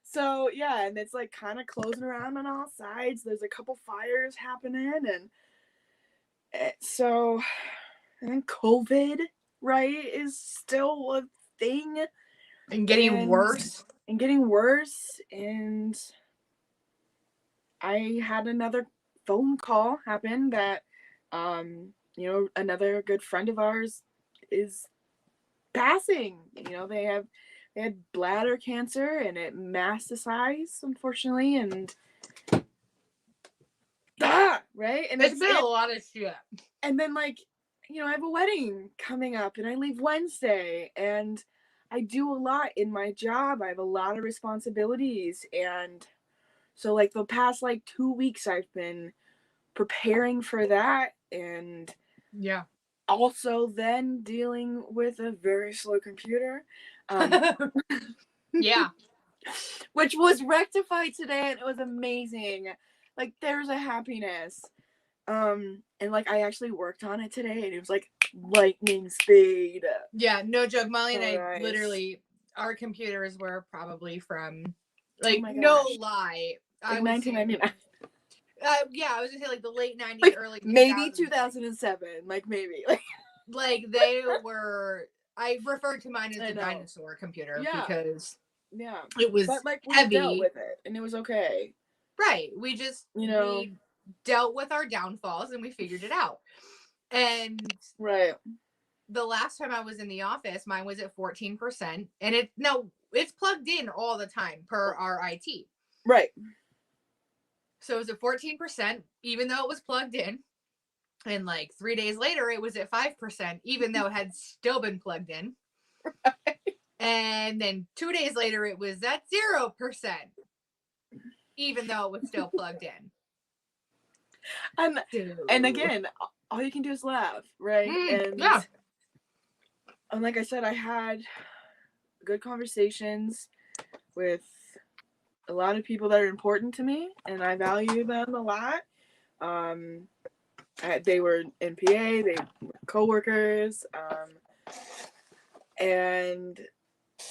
Speaker 3: So yeah, and it's like kind of closing around on all sides. There's a couple fires happening, and so, and then COVID, right, is still a thing,
Speaker 2: and getting worse.
Speaker 3: And I had another phone call happen that, another good friend of ours is passing. They had bladder cancer, and it metastasized, unfortunately, and right? And
Speaker 2: it's been a lot of shit.
Speaker 3: And then, like, I have a wedding coming up, and I leave Wednesday, and I do a lot in my job. I have a lot of responsibilities, and so, like, the past, like, 2 weeks, I've been preparing for that, and
Speaker 2: yeah,
Speaker 3: also then dealing with a very slow computer.
Speaker 2: Yeah.
Speaker 3: Which was rectified today, and it was amazing. Like, there's a happiness. And like I actually worked on it today, and it was like lightning speed.
Speaker 2: Yeah, no joke. Molly and I literally, our computers were probably from, like, no lie,
Speaker 3: like 1999.
Speaker 2: Yeah, I was gonna say like the late 90s,
Speaker 3: like,
Speaker 2: early 2000s.
Speaker 3: Maybe 2007. Like maybe.
Speaker 2: Like they were. I referred to mine as the dinosaur computer because it was
Speaker 3: but we
Speaker 2: heavy.
Speaker 3: dealt with it, and it was okay.
Speaker 2: Right. We just we dealt with our downfalls, and we figured it out. And the last time I was in the office, mine was at 14%, and it's plugged in all the time per our IT.
Speaker 3: Right.
Speaker 2: So it was at 14%, even though it was plugged in. And like 3 days later, it was at 5%, even though it had still been plugged in.
Speaker 3: Right.
Speaker 2: And then 2 days later, it was at 0%, even though it was still plugged in.
Speaker 3: And again, all you can do is laugh, right? And like I said, I had good conversations with a lot of people that are important to me, and I value them a lot. They were in PA, they were co-workers, and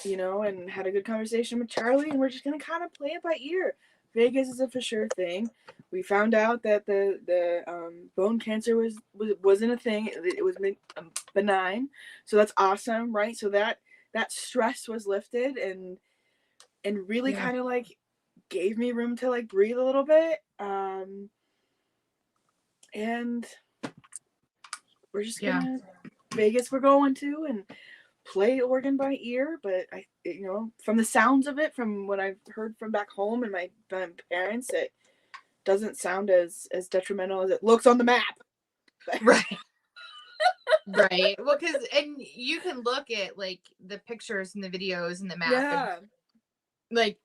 Speaker 3: and had a good conversation with Charlie, and we're just gonna kind of play it by ear. Vegas is a for sure thing. We found out that the bone cancer wasn't a thing. It was benign, so that's awesome, right? So that stress was lifted, and really kind of like gave me room to like breathe a little bit. And we're just gonna Vegas. We're going to and play organ by ear, but I from the sounds of it, from what I've heard from back home and my parents, it doesn't sound as detrimental as it looks on the map.
Speaker 2: Right. Right. Well, and you can look at like the pictures and the videos and the map.
Speaker 3: Yeah.
Speaker 2: And, like,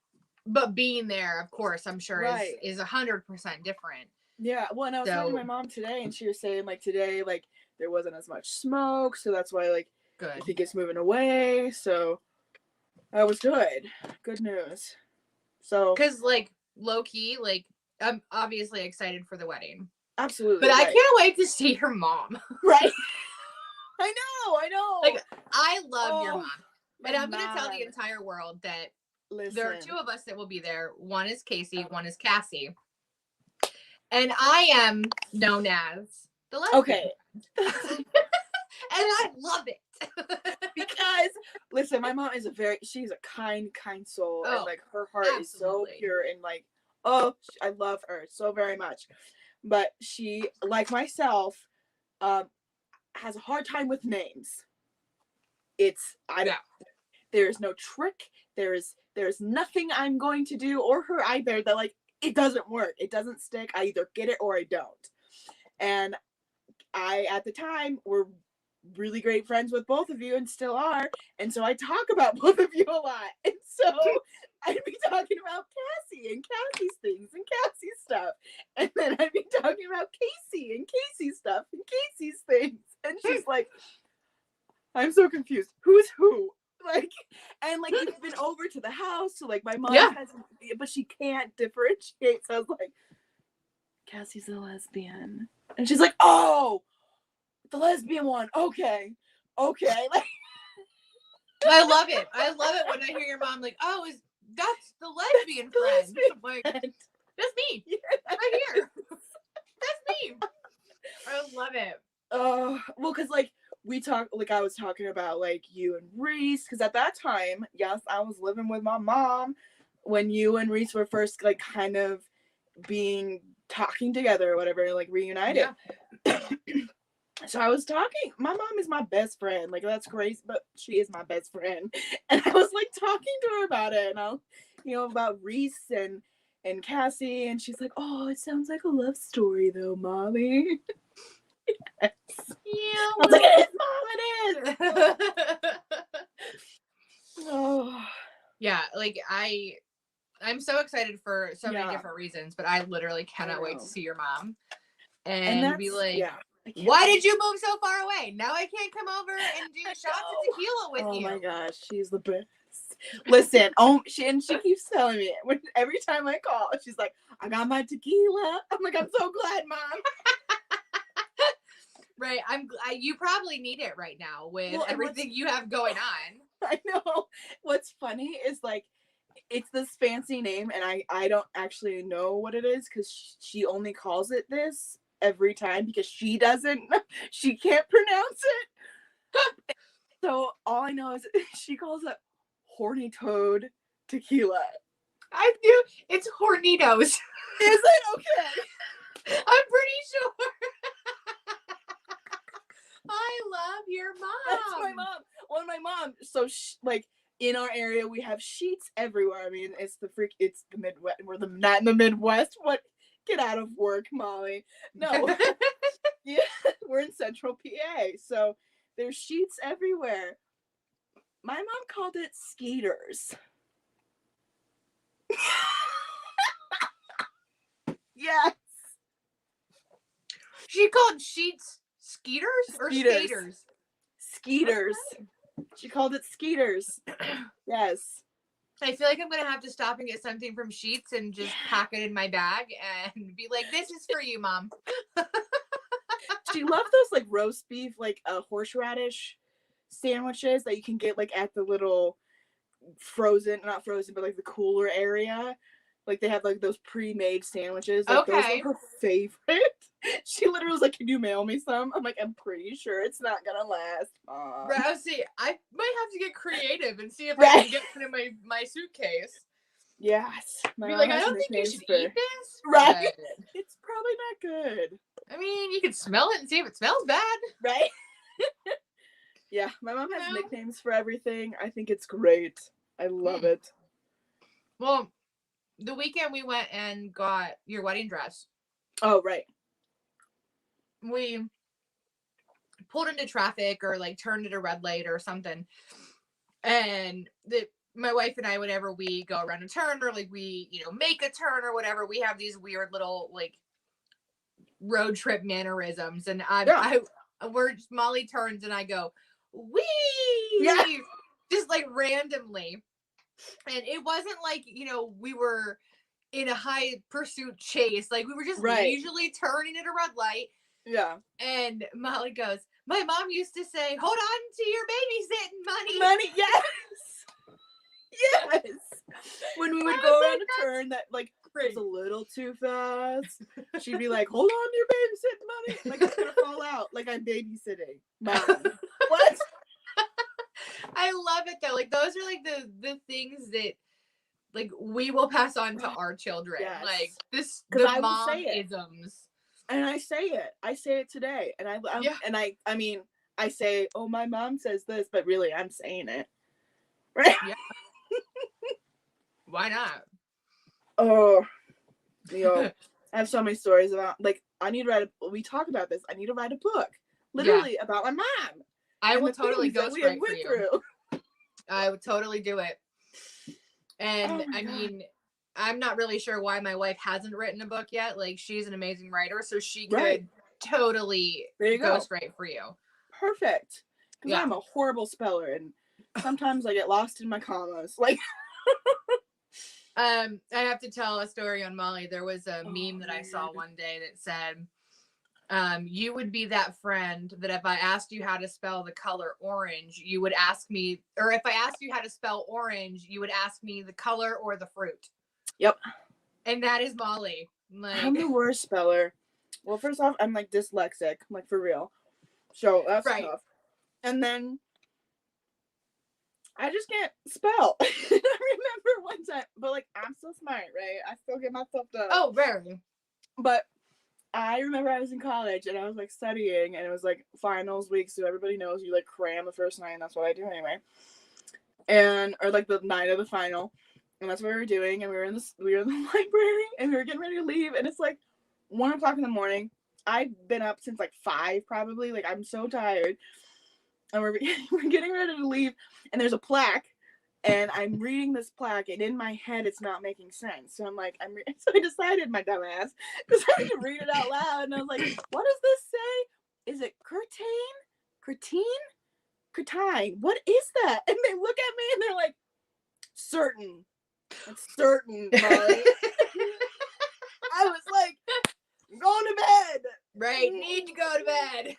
Speaker 2: but being there, of course, I'm sure is 100% different.
Speaker 3: Yeah. Well, and I was talking to my mom today, and she was saying like today, like there wasn't as much smoke, so that's why like I think it's moving away. So that was good news. So
Speaker 2: because like low key, like I'm obviously excited for the wedding.
Speaker 3: Absolutely.
Speaker 2: But I can't wait to see your mom.
Speaker 3: Right. I know.
Speaker 2: Like I love your mom. And I'm going to tell the entire world that there are two of us that will be there. One is Casey, one is Cassie. And I am known as the lesbian.
Speaker 3: Okay.
Speaker 2: And I love it.
Speaker 3: Because, listen, my mom is she's a kind soul. And, like, her heart is so pure. And, like, I love her so very much. But she, like myself, has a hard time with names. There's no trick. There's nothing I'm going to do or her either that, like, it doesn't work. It doesn't stick. I either get it or I don't. And I, at the time, were really great friends with both of you and still are. And so I talk about both of you a lot. And so I'd be talking about Cassie and Cassie's things and Cassie's stuff. And then I'd be talking about Casey and Casey's stuff and Casey's things. And she's like, I'm so confused. Who's who? Like, and like, you've been over to the house, so like my mom hasn't, but she can't differentiate. So I was like, Cassie's a lesbian. And she's like, oh, the lesbian one. Okay. Like,
Speaker 2: I love it. I love it when I hear your mom like, oh, that's the lesbian friend. I'm like, that's me. Right here. That's me. I love it.
Speaker 3: Well, because like I was talking about like you and Reese, because at that time, yes, I was living with my mom when you and Reese were first like kind of talking together or whatever, like reunited. Yeah. So I was talking, my mom is my best friend, like that's crazy, but she is my best friend. And I was like talking to her about it, and about Reese and Cassie, and she's like, oh, it sounds like a love story though, Molly. Yes. Yeah. I was like, it is, Mom, it is. Oh.
Speaker 2: Yeah, like I'm so excited for so many different reasons, but I literally cannot wait to see your mom and be like, why did you move so far away? Now I can't come over and do shots of tequila with you.
Speaker 3: Oh my gosh, she's the best. Listen, she keeps telling me every time I call, she's like, I got my tequila. I'm like, I'm so glad, Mom.
Speaker 2: Right, you probably need it right now with everything you have going on.
Speaker 3: I know. What's funny is like, it's this fancy name, and I don't actually know what it is because she only calls it this every time because she can't pronounce it. So all I know is she calls it horny toad tequila.
Speaker 2: I knew it's Hornitos.
Speaker 3: Is it? Okay.
Speaker 2: I'm pretty sure. I love your mom.
Speaker 3: That's my mom. Well, my mom. So like in our area, we have Sheets everywhere. I mean, it's the Midwest. We're not in the Midwest. What? Get out of work, Molly. No. Yeah, we're in Central PA, so there's Sheets everywhere. My mom called it Skeeters. Yes.
Speaker 2: She called Sheets Skeeters or Skaters?
Speaker 3: Skeeters. She called it Skeeters. Yes.
Speaker 2: I feel like I'm going to have to stop and get something from Sheets and just pack it in my bag and be like, this is for you, Mom.
Speaker 3: She loved those like roast beef, like horseradish sandwiches that you can get like at the little not frozen, but like the cooler area. Like they have like those pre-made sandwiches. Like those are her favorite. She literally was like, can you mail me some? I'm like, I'm pretty sure it's not gonna last, Mom.
Speaker 2: Right, see, I might have to get creative and see if I can get it in my suitcase.
Speaker 3: Yes.
Speaker 2: Be like, I don't think you should eat this.
Speaker 3: Right. But it's probably not good.
Speaker 2: I mean, you could smell it and see if it smells bad.
Speaker 3: Right? Yeah, my mom has nicknames for everything. I think it's great. I love it.
Speaker 2: Well, the weekend we went and got your wedding dress.
Speaker 3: Oh, right.
Speaker 2: We pulled into traffic or like turned at a red light or something. And my wife and I, whenever we go around a turn or like we, make a turn or whatever, we have these weird little like road trip mannerisms. And Molly turns and I go, wee! Yeah. Just like randomly. And it wasn't like, we were in a high pursuit chase. Like we were just leisurely turning at a red light.
Speaker 3: Yeah.
Speaker 2: And Molly goes, my mom used to say, hold on to your babysitting money.
Speaker 3: Money, yes. Yes. When we would go around a turn that like
Speaker 2: Great.
Speaker 3: was a little too fast, she'd be like, "Hold on to your babysitting money." Like it's gonna fall out. Like I'm babysitting. Mom. What?
Speaker 2: I love it though. Like those are like the things that like we will pass on to our children.
Speaker 3: Yes.
Speaker 2: Like this,
Speaker 3: 'Cause
Speaker 2: the
Speaker 3: I will
Speaker 2: mom
Speaker 3: say it.
Speaker 2: isms.
Speaker 3: And I say it. I say it today. And I mean, I say, "Oh, my mom says this," but really I'm saying it. Right?
Speaker 2: Yeah. Why not?
Speaker 3: Oh, I have so many stories about like I need to write a. We talk about this. I need to write a book, literally about my mom.
Speaker 2: I
Speaker 3: and
Speaker 2: will
Speaker 3: the
Speaker 2: totally
Speaker 3: things that we have
Speaker 2: ghostwrite for
Speaker 3: went
Speaker 2: you.
Speaker 3: through.
Speaker 2: I would totally do it. And
Speaker 3: Oh my
Speaker 2: I
Speaker 3: God.
Speaker 2: mean, I'm not really sure why my wife hasn't written a book yet. Like she's an amazing writer, so she
Speaker 3: Right.
Speaker 2: could totally
Speaker 3: There you go.
Speaker 2: ghostwrite for you.
Speaker 3: Perfect. Because
Speaker 2: Yeah.
Speaker 3: I'm a horrible speller, and sometimes I get lost in my commas. Like,
Speaker 2: I have to tell a story on Molly. There was a meme that I
Speaker 3: man.
Speaker 2: saw one day that said, you would be that friend that if I asked you how to spell the color orange, you would ask me, or if I asked you how to spell orange, you would ask me the color or the fruit.
Speaker 3: Yep.
Speaker 2: And that is Molly. Like,
Speaker 3: I'm the worst speller. Well, first off, I'm like dyslexic, like for real. So that's
Speaker 2: right.
Speaker 3: tough. And then I just can't spell. I remember one time, but like I'm still smart, right? I still get myself done.
Speaker 2: Oh, very.
Speaker 3: But I remember I was in college and I was like studying, and it was like finals week, so everybody knows you like cram the first night, and that's what I do anyway. And or like the night of the final, and that's what we were doing. And we were in the library, and we were getting ready to leave, and it's like 1:00 in the morning. I've been up since like 5 probably. Like I'm so tired, and we're getting ready to leave, and there's a plaque. And I'm reading this plaque, and in my head, it's not making sense. So I'm like, so I decided, my dumb ass, decided to read it out loud. And I was like, what does this say? Is it curtain? Curtine? What is that? And they look at me, and they're like, certain. It's certain, Molly. I was like, I'm going to bed.
Speaker 2: Right. Need to go to bed.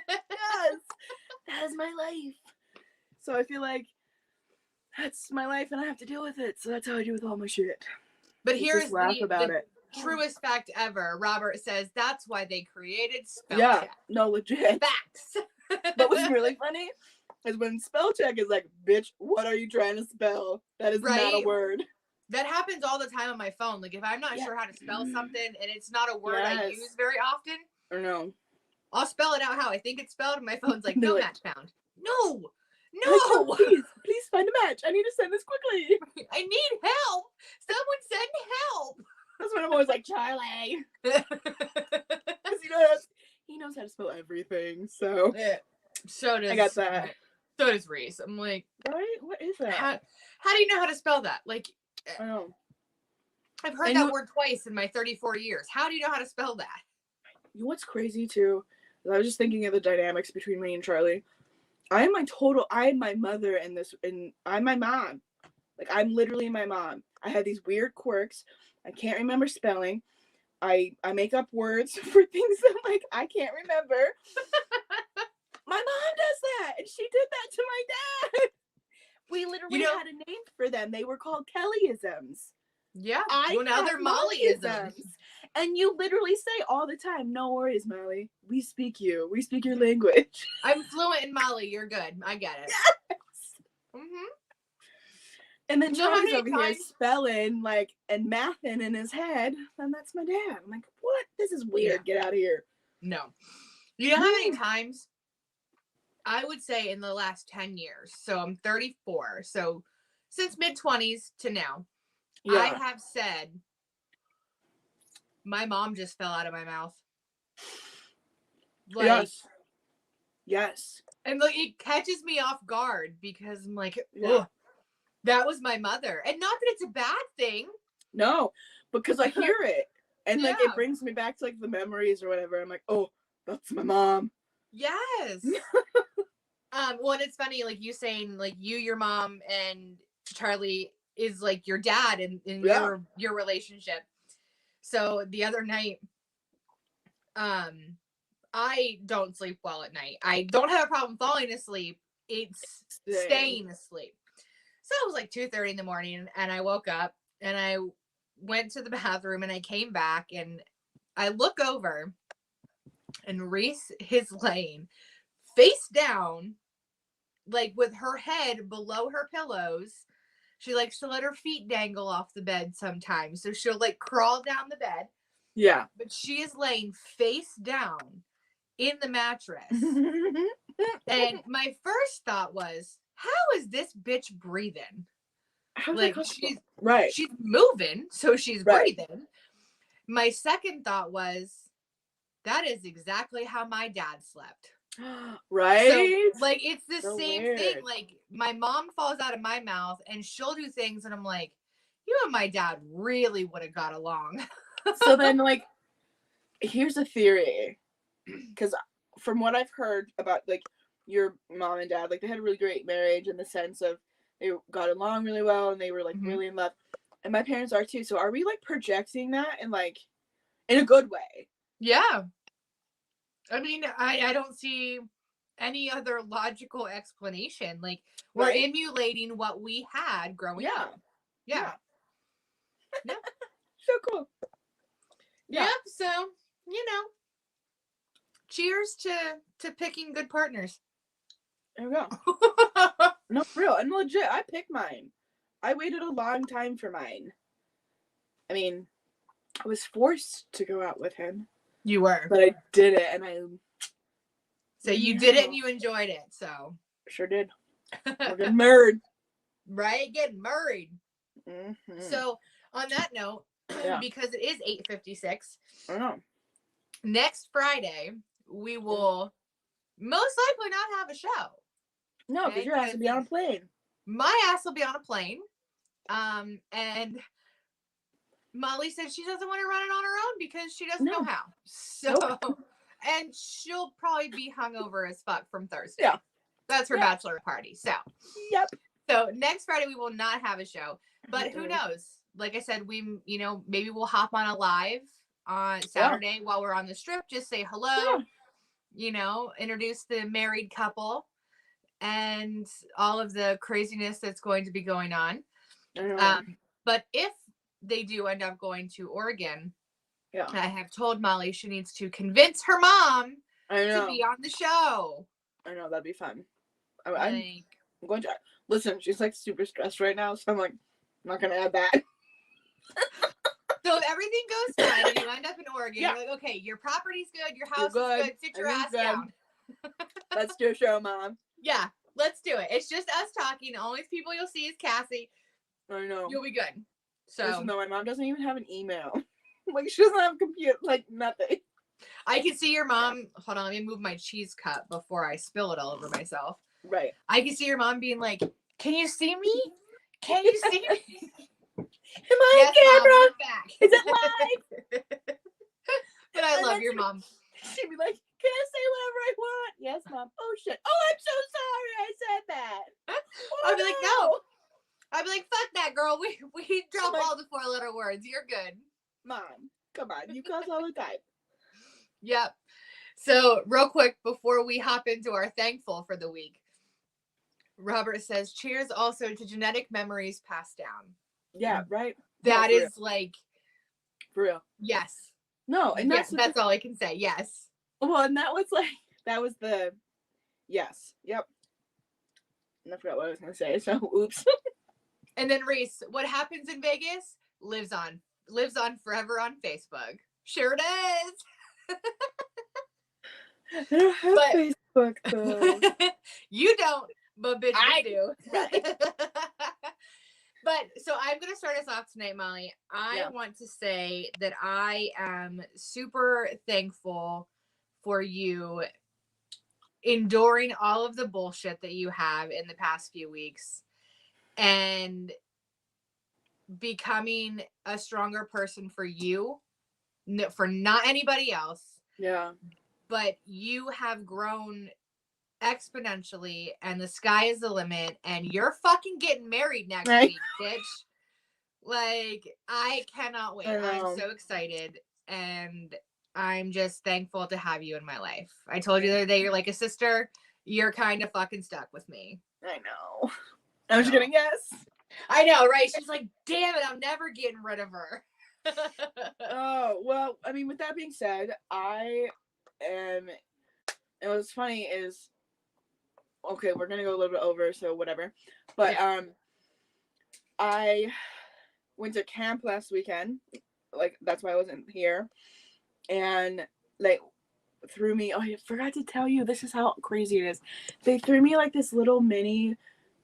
Speaker 3: Yes. That is my life. So I feel like that's my life, and I have to deal with it. So that's how I do with all my shit.
Speaker 2: But here's
Speaker 3: just laugh about
Speaker 2: the
Speaker 3: it.
Speaker 2: truest fact ever. Robert says that's why they created spell check.
Speaker 3: No, legit.
Speaker 2: Facts.
Speaker 3: But what's really funny is when spell check is like, bitch, what are you trying to spell? That is not a
Speaker 2: Right.
Speaker 3: word.
Speaker 2: That happens all the time on my phone. Like if I'm not sure how to spell something and it's not a word I
Speaker 3: Yes.
Speaker 2: use very often,
Speaker 3: Or no.
Speaker 2: I'll spell it out how I think it's spelled, and my phone's like,
Speaker 3: They're
Speaker 2: no
Speaker 3: like-
Speaker 2: match found. No.
Speaker 3: Like, oh,
Speaker 2: No.
Speaker 3: please find a match. I need to send this quickly.
Speaker 2: I need help. Someone send help.
Speaker 3: That's when I'm always like, Charlie. Because he knows how to spell everything. So
Speaker 2: So does
Speaker 3: I got that.
Speaker 2: So does Reese. I'm like,
Speaker 3: Right? What is that?
Speaker 2: how do you know how to spell that? Like,
Speaker 3: I know.
Speaker 2: I've heard that word twice in my 34 years. How do you know how to spell that?
Speaker 3: You know what's crazy too? I was just thinking of the dynamics between me and Charlie. I am my mother in this, and I'm my mom. Like, I'm literally my mom. I have these weird quirks. I can't remember spelling. I make up words for things that like I can't remember. My mom does that, and she did that to my dad. We literally had a name for them. They were called Kellyisms.
Speaker 2: Yeah.
Speaker 3: Well,
Speaker 2: now they're Mollyisms.
Speaker 3: And you literally say all the time, no worries, Molly. We speak you. We speak your language.
Speaker 2: I'm fluent in Molly. You're good. I get it.
Speaker 3: Yes.
Speaker 2: Mm-hmm.
Speaker 3: And then
Speaker 2: You know how
Speaker 3: Charlie's
Speaker 2: many
Speaker 3: over here
Speaker 2: times-
Speaker 3: spelling like and mathing in his head. And that's my dad. I'm like, what? This is weird.
Speaker 2: Yeah.
Speaker 3: Get out of here.
Speaker 2: No. You know how many times I would say in the last 10 years, so I'm 34, so since mid-20s to now, I have said, my mom just fell out of my mouth. Like,
Speaker 3: Yes.
Speaker 2: And like it catches me off guard because I'm like,
Speaker 3: Yeah.
Speaker 2: that was my mother. And not that it's a bad thing.
Speaker 3: No, because I hear it. And like
Speaker 2: Yeah.
Speaker 3: it brings me back to like the memories or whatever. I'm like, oh, that's my mom.
Speaker 2: Yes. Well, and it's funny, like you saying, like your mom and Charlie is like your dad in your relationship. So the other night, I don't sleep well at night. I don't have a problem falling asleep. It's staying asleep. So it was like 2:30 in the morning, and I woke up and I went to the bathroom and I came back and I look over and Reese is laying face down, like with her head below her pillows. She likes to let her feet dangle off the bed sometimes. So she'll like crawl down the bed.
Speaker 3: Yeah.
Speaker 2: But she is laying face down in the mattress. And my first thought was, how is this bitch breathing? Like she's
Speaker 3: right.
Speaker 2: She's moving, so she's
Speaker 3: Right.
Speaker 2: breathing. My second thought was, that is exactly how my dad slept.
Speaker 3: Right.
Speaker 2: So like it's the
Speaker 3: So
Speaker 2: same
Speaker 3: weird.
Speaker 2: thing. Like my mom falls out of my mouth and she'll do things and I'm like, you and my dad really would have got along.
Speaker 3: So then, like, here's a theory, because from what I've heard about like your mom and dad, like they had a really great marriage in the sense of they got along really well and they were like really in love, and my parents are too. So are we like projecting that and like in a good way?
Speaker 2: Yeah. I mean, I don't see any other logical explanation. Like we're
Speaker 3: Right?
Speaker 2: emulating what we had growing up. Yeah.
Speaker 3: Yeah. So cool. Yeah.
Speaker 2: Yep. So, you know, cheers to picking good partners.
Speaker 3: There we go. No, for real. And legit, I picked mine. I waited a long time for mine. I mean, I was forced to go out with him.
Speaker 2: You were.
Speaker 3: But I did it, and I...
Speaker 2: So you did it and you enjoyed it, so.
Speaker 3: Sure did. We're getting married.
Speaker 2: Right? Getting married.
Speaker 3: Mm-hmm.
Speaker 2: So, on that note, because it is 8:56,
Speaker 3: I know.
Speaker 2: next Friday, we will most likely not have a show.
Speaker 3: No, because your ass will be on a plane.
Speaker 2: My ass will be on a plane. And Molly said she doesn't want to run it on her own because she doesn't know how. So, and she'll probably be hungover as fuck from Thursday. Yeah. That's her bachelor party. So, so next Friday we will not have a show, but who knows? Like I said, maybe we'll hop on a live on Saturday while we're on the strip. Just say hello, introduce the married couple and all of the craziness that's going to be going on. But if they do end up going to Oregon, I have told Molly she needs to convince her mom to be on the show. I know, that'd be fun. I'm going to listen. She's like super stressed right now, so I'm like, I'm not gonna add that. So if everything goes fine and you end up in Oregon, you're like, okay, your property's good, your house is good, sit your ass down. Let's do a show, Mom. Yeah, let's do it. It's just us talking. The only people you'll see is Cassie. I know. You'll be good. So listen, though, my mom doesn't even have an email. Like she doesn't have a computer, like nothing. I can see your mom. Hold on, let me move my cheese cup before I spill it all over myself. Right. I can see your mom being like, "Can you see me? Can you see me? Am I on camera? Mom, back. Is it live?" But I love your mom. She'd be like, "Can I say whatever I want?" Yes, Mom. Oh shit. Oh, I'm so sorry. I said that. Oh, I'd be like, no. I'd be like, fuck that, girl. We drop all the 4-letter words. You're good. Mom, come on. You cuss all the time. Yep. So real quick before we hop into our thankful for the week, Robert says, cheers also to genetic memories passed down. Yeah, right. That is like for real. Yes. No, and that's all I can say. Yes. Well, and that was the yes. Yep. And I forgot what I was gonna say, so oops. And then Reese, what happens in Vegas lives on forever on Facebook. Sure does. I don't have Facebook though. You don't, but bitch, I do. Right. But so I'm going to start us off tonight, Molly. I want to say that I am super thankful for you enduring all of the bullshit that you have in the past few weeks and becoming a stronger person for you, for not anybody else. Yeah. But you have grown exponentially and the sky is the limit and you're fucking getting married next week, bitch. Like, I cannot wait. I'm so excited and I'm just thankful to have you in my life. I told you the other day, you're like a sister. You're kind of fucking stuck with me. I know.
Speaker 3: I was kidding. Yes.
Speaker 2: I know, right? She's like, damn it, I'm never getting rid of her.
Speaker 3: Oh, well, I mean, with that being said, and what's funny is, okay, we're gonna go a little bit over, so whatever. But I went to camp last weekend. Like, that's why I wasn't here. And like threw me, oh, I forgot to tell you, this is how crazy it is. They threw me like this little mini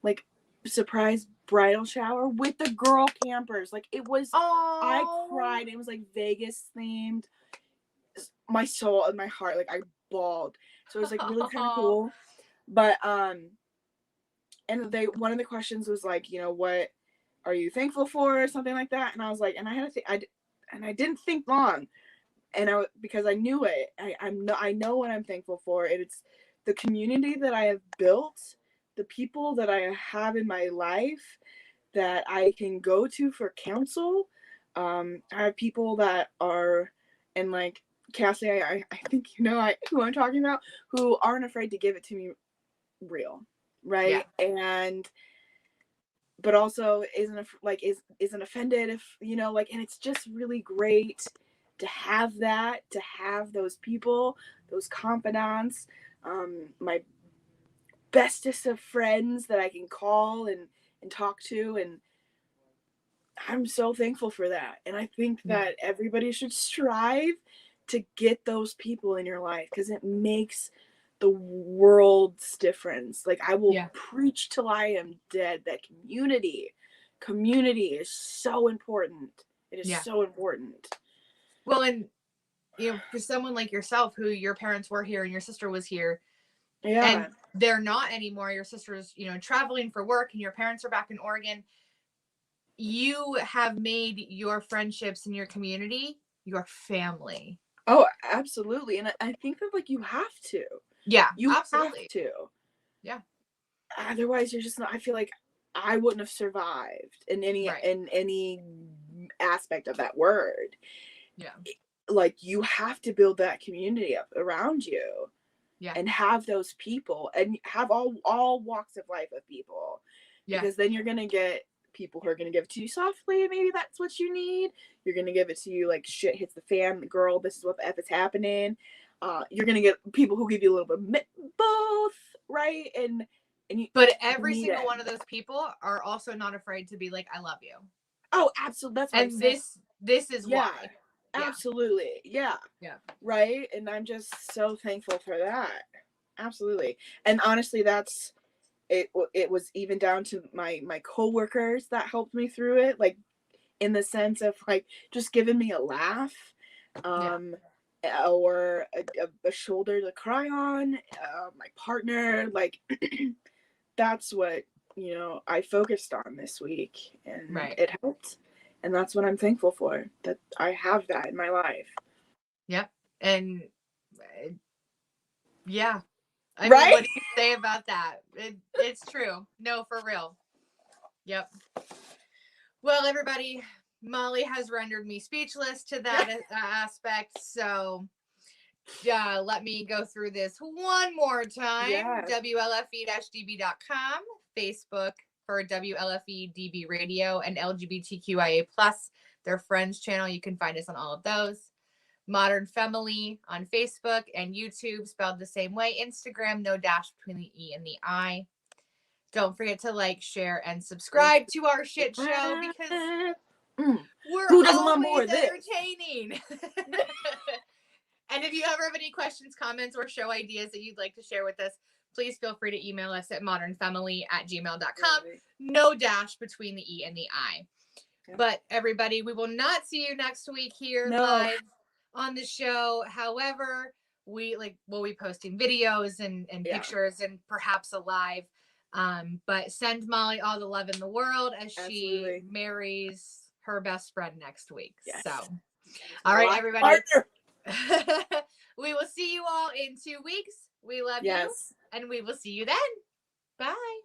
Speaker 3: like surprise bridal shower with the girl campers. Like, it was, I cried. It was like Vegas themed. My soul and my heart, like, I bawled. So it was like really kind of cool. But and one of the questions was like, you know, what are you thankful for, or something like that. And I was like, and I had to think, I didn't think long, and because I knew it. I know what I'm thankful for. It's the community that I have built, the people that I have in my life that I can go to for counsel. I have people that are, and like Cassie, I think you know who I'm talking about, who aren't afraid to give it to me real, right? Yeah. And but also isn't offended if, you know, like, and it's just really great to have those people, those confidants, my bestest of friends that I can call and talk to, and I'm so thankful for that. And I think that everybody should strive to get those people in your life, because it makes the world's difference. Like, I will preach till I am dead that community is so important. It is so important.
Speaker 2: Well, and you know, for someone like yourself, who your parents were here and your sister was here, and they're not anymore, your sister's, you know, traveling for work and your parents are back in Oregon, you have made your friendships in your community your family. Oh,
Speaker 3: absolutely. And I think that, like, you have to.
Speaker 2: Yeah,
Speaker 3: you
Speaker 2: absolutely.
Speaker 3: have to.
Speaker 2: Yeah.
Speaker 3: Otherwise, you're just not. I feel like I wouldn't have survived in any aspect of that word.
Speaker 2: Yeah.
Speaker 3: Like, you have to build that community up around you.
Speaker 2: Yeah.
Speaker 3: And have those people, and have all walks of life of people. Yeah. Because then you're gonna get people who are gonna give it to you softly. Maybe that's what you need. You're gonna give it to you like shit hits the fan. Girl, this is what the F is happening. You're gonna get people who give you a little bit both, right?
Speaker 2: But every single one of those people are also not afraid to be like, I love you.
Speaker 3: Oh, absolutely. That's what I'm saying.
Speaker 2: This is why.
Speaker 3: Absolutely. Yeah. Right. And I'm just so thankful for that. Absolutely. And honestly, that's it. It was even down to my coworkers that helped me through it, like, in the sense of like just giving me a laugh, or a shoulder to cry on, my partner, like, that's what, you know, I focused on this week, and it helped. And that's what I'm thankful for, that I have that in my life.
Speaker 2: Yep. And yeah. I
Speaker 3: mean,
Speaker 2: what do you say about that? It's true. No, for real. Yep. Well, everybody, Molly has rendered me speechless to that aspect. So let me go through this one more time. Yes. WLFE-DB.com, Facebook for WLFE DB Radio, and LGBTQIA+, their friends channel. You can find us on all of those. Modern Femme-ily on Facebook and YouTube, spelled the same way. Instagram, no dash between the E and the I. Don't forget to like, share, and subscribe to our shit show, because we're always entertaining. And if you ever have any questions, comments, or show ideas that you'd like to share with us, please feel free to email us at modernfemily@gmail.com. No dash between the E and the I. Okay. But everybody, we will not see you next week here live on the show. However, we'll be posting videos and pictures, and perhaps a live. But send Molly all the love in the world as she marries her best friend next week. Yes. So, all right, everybody. We will see you all in 2 weeks. We love you, and we will see you then. Bye.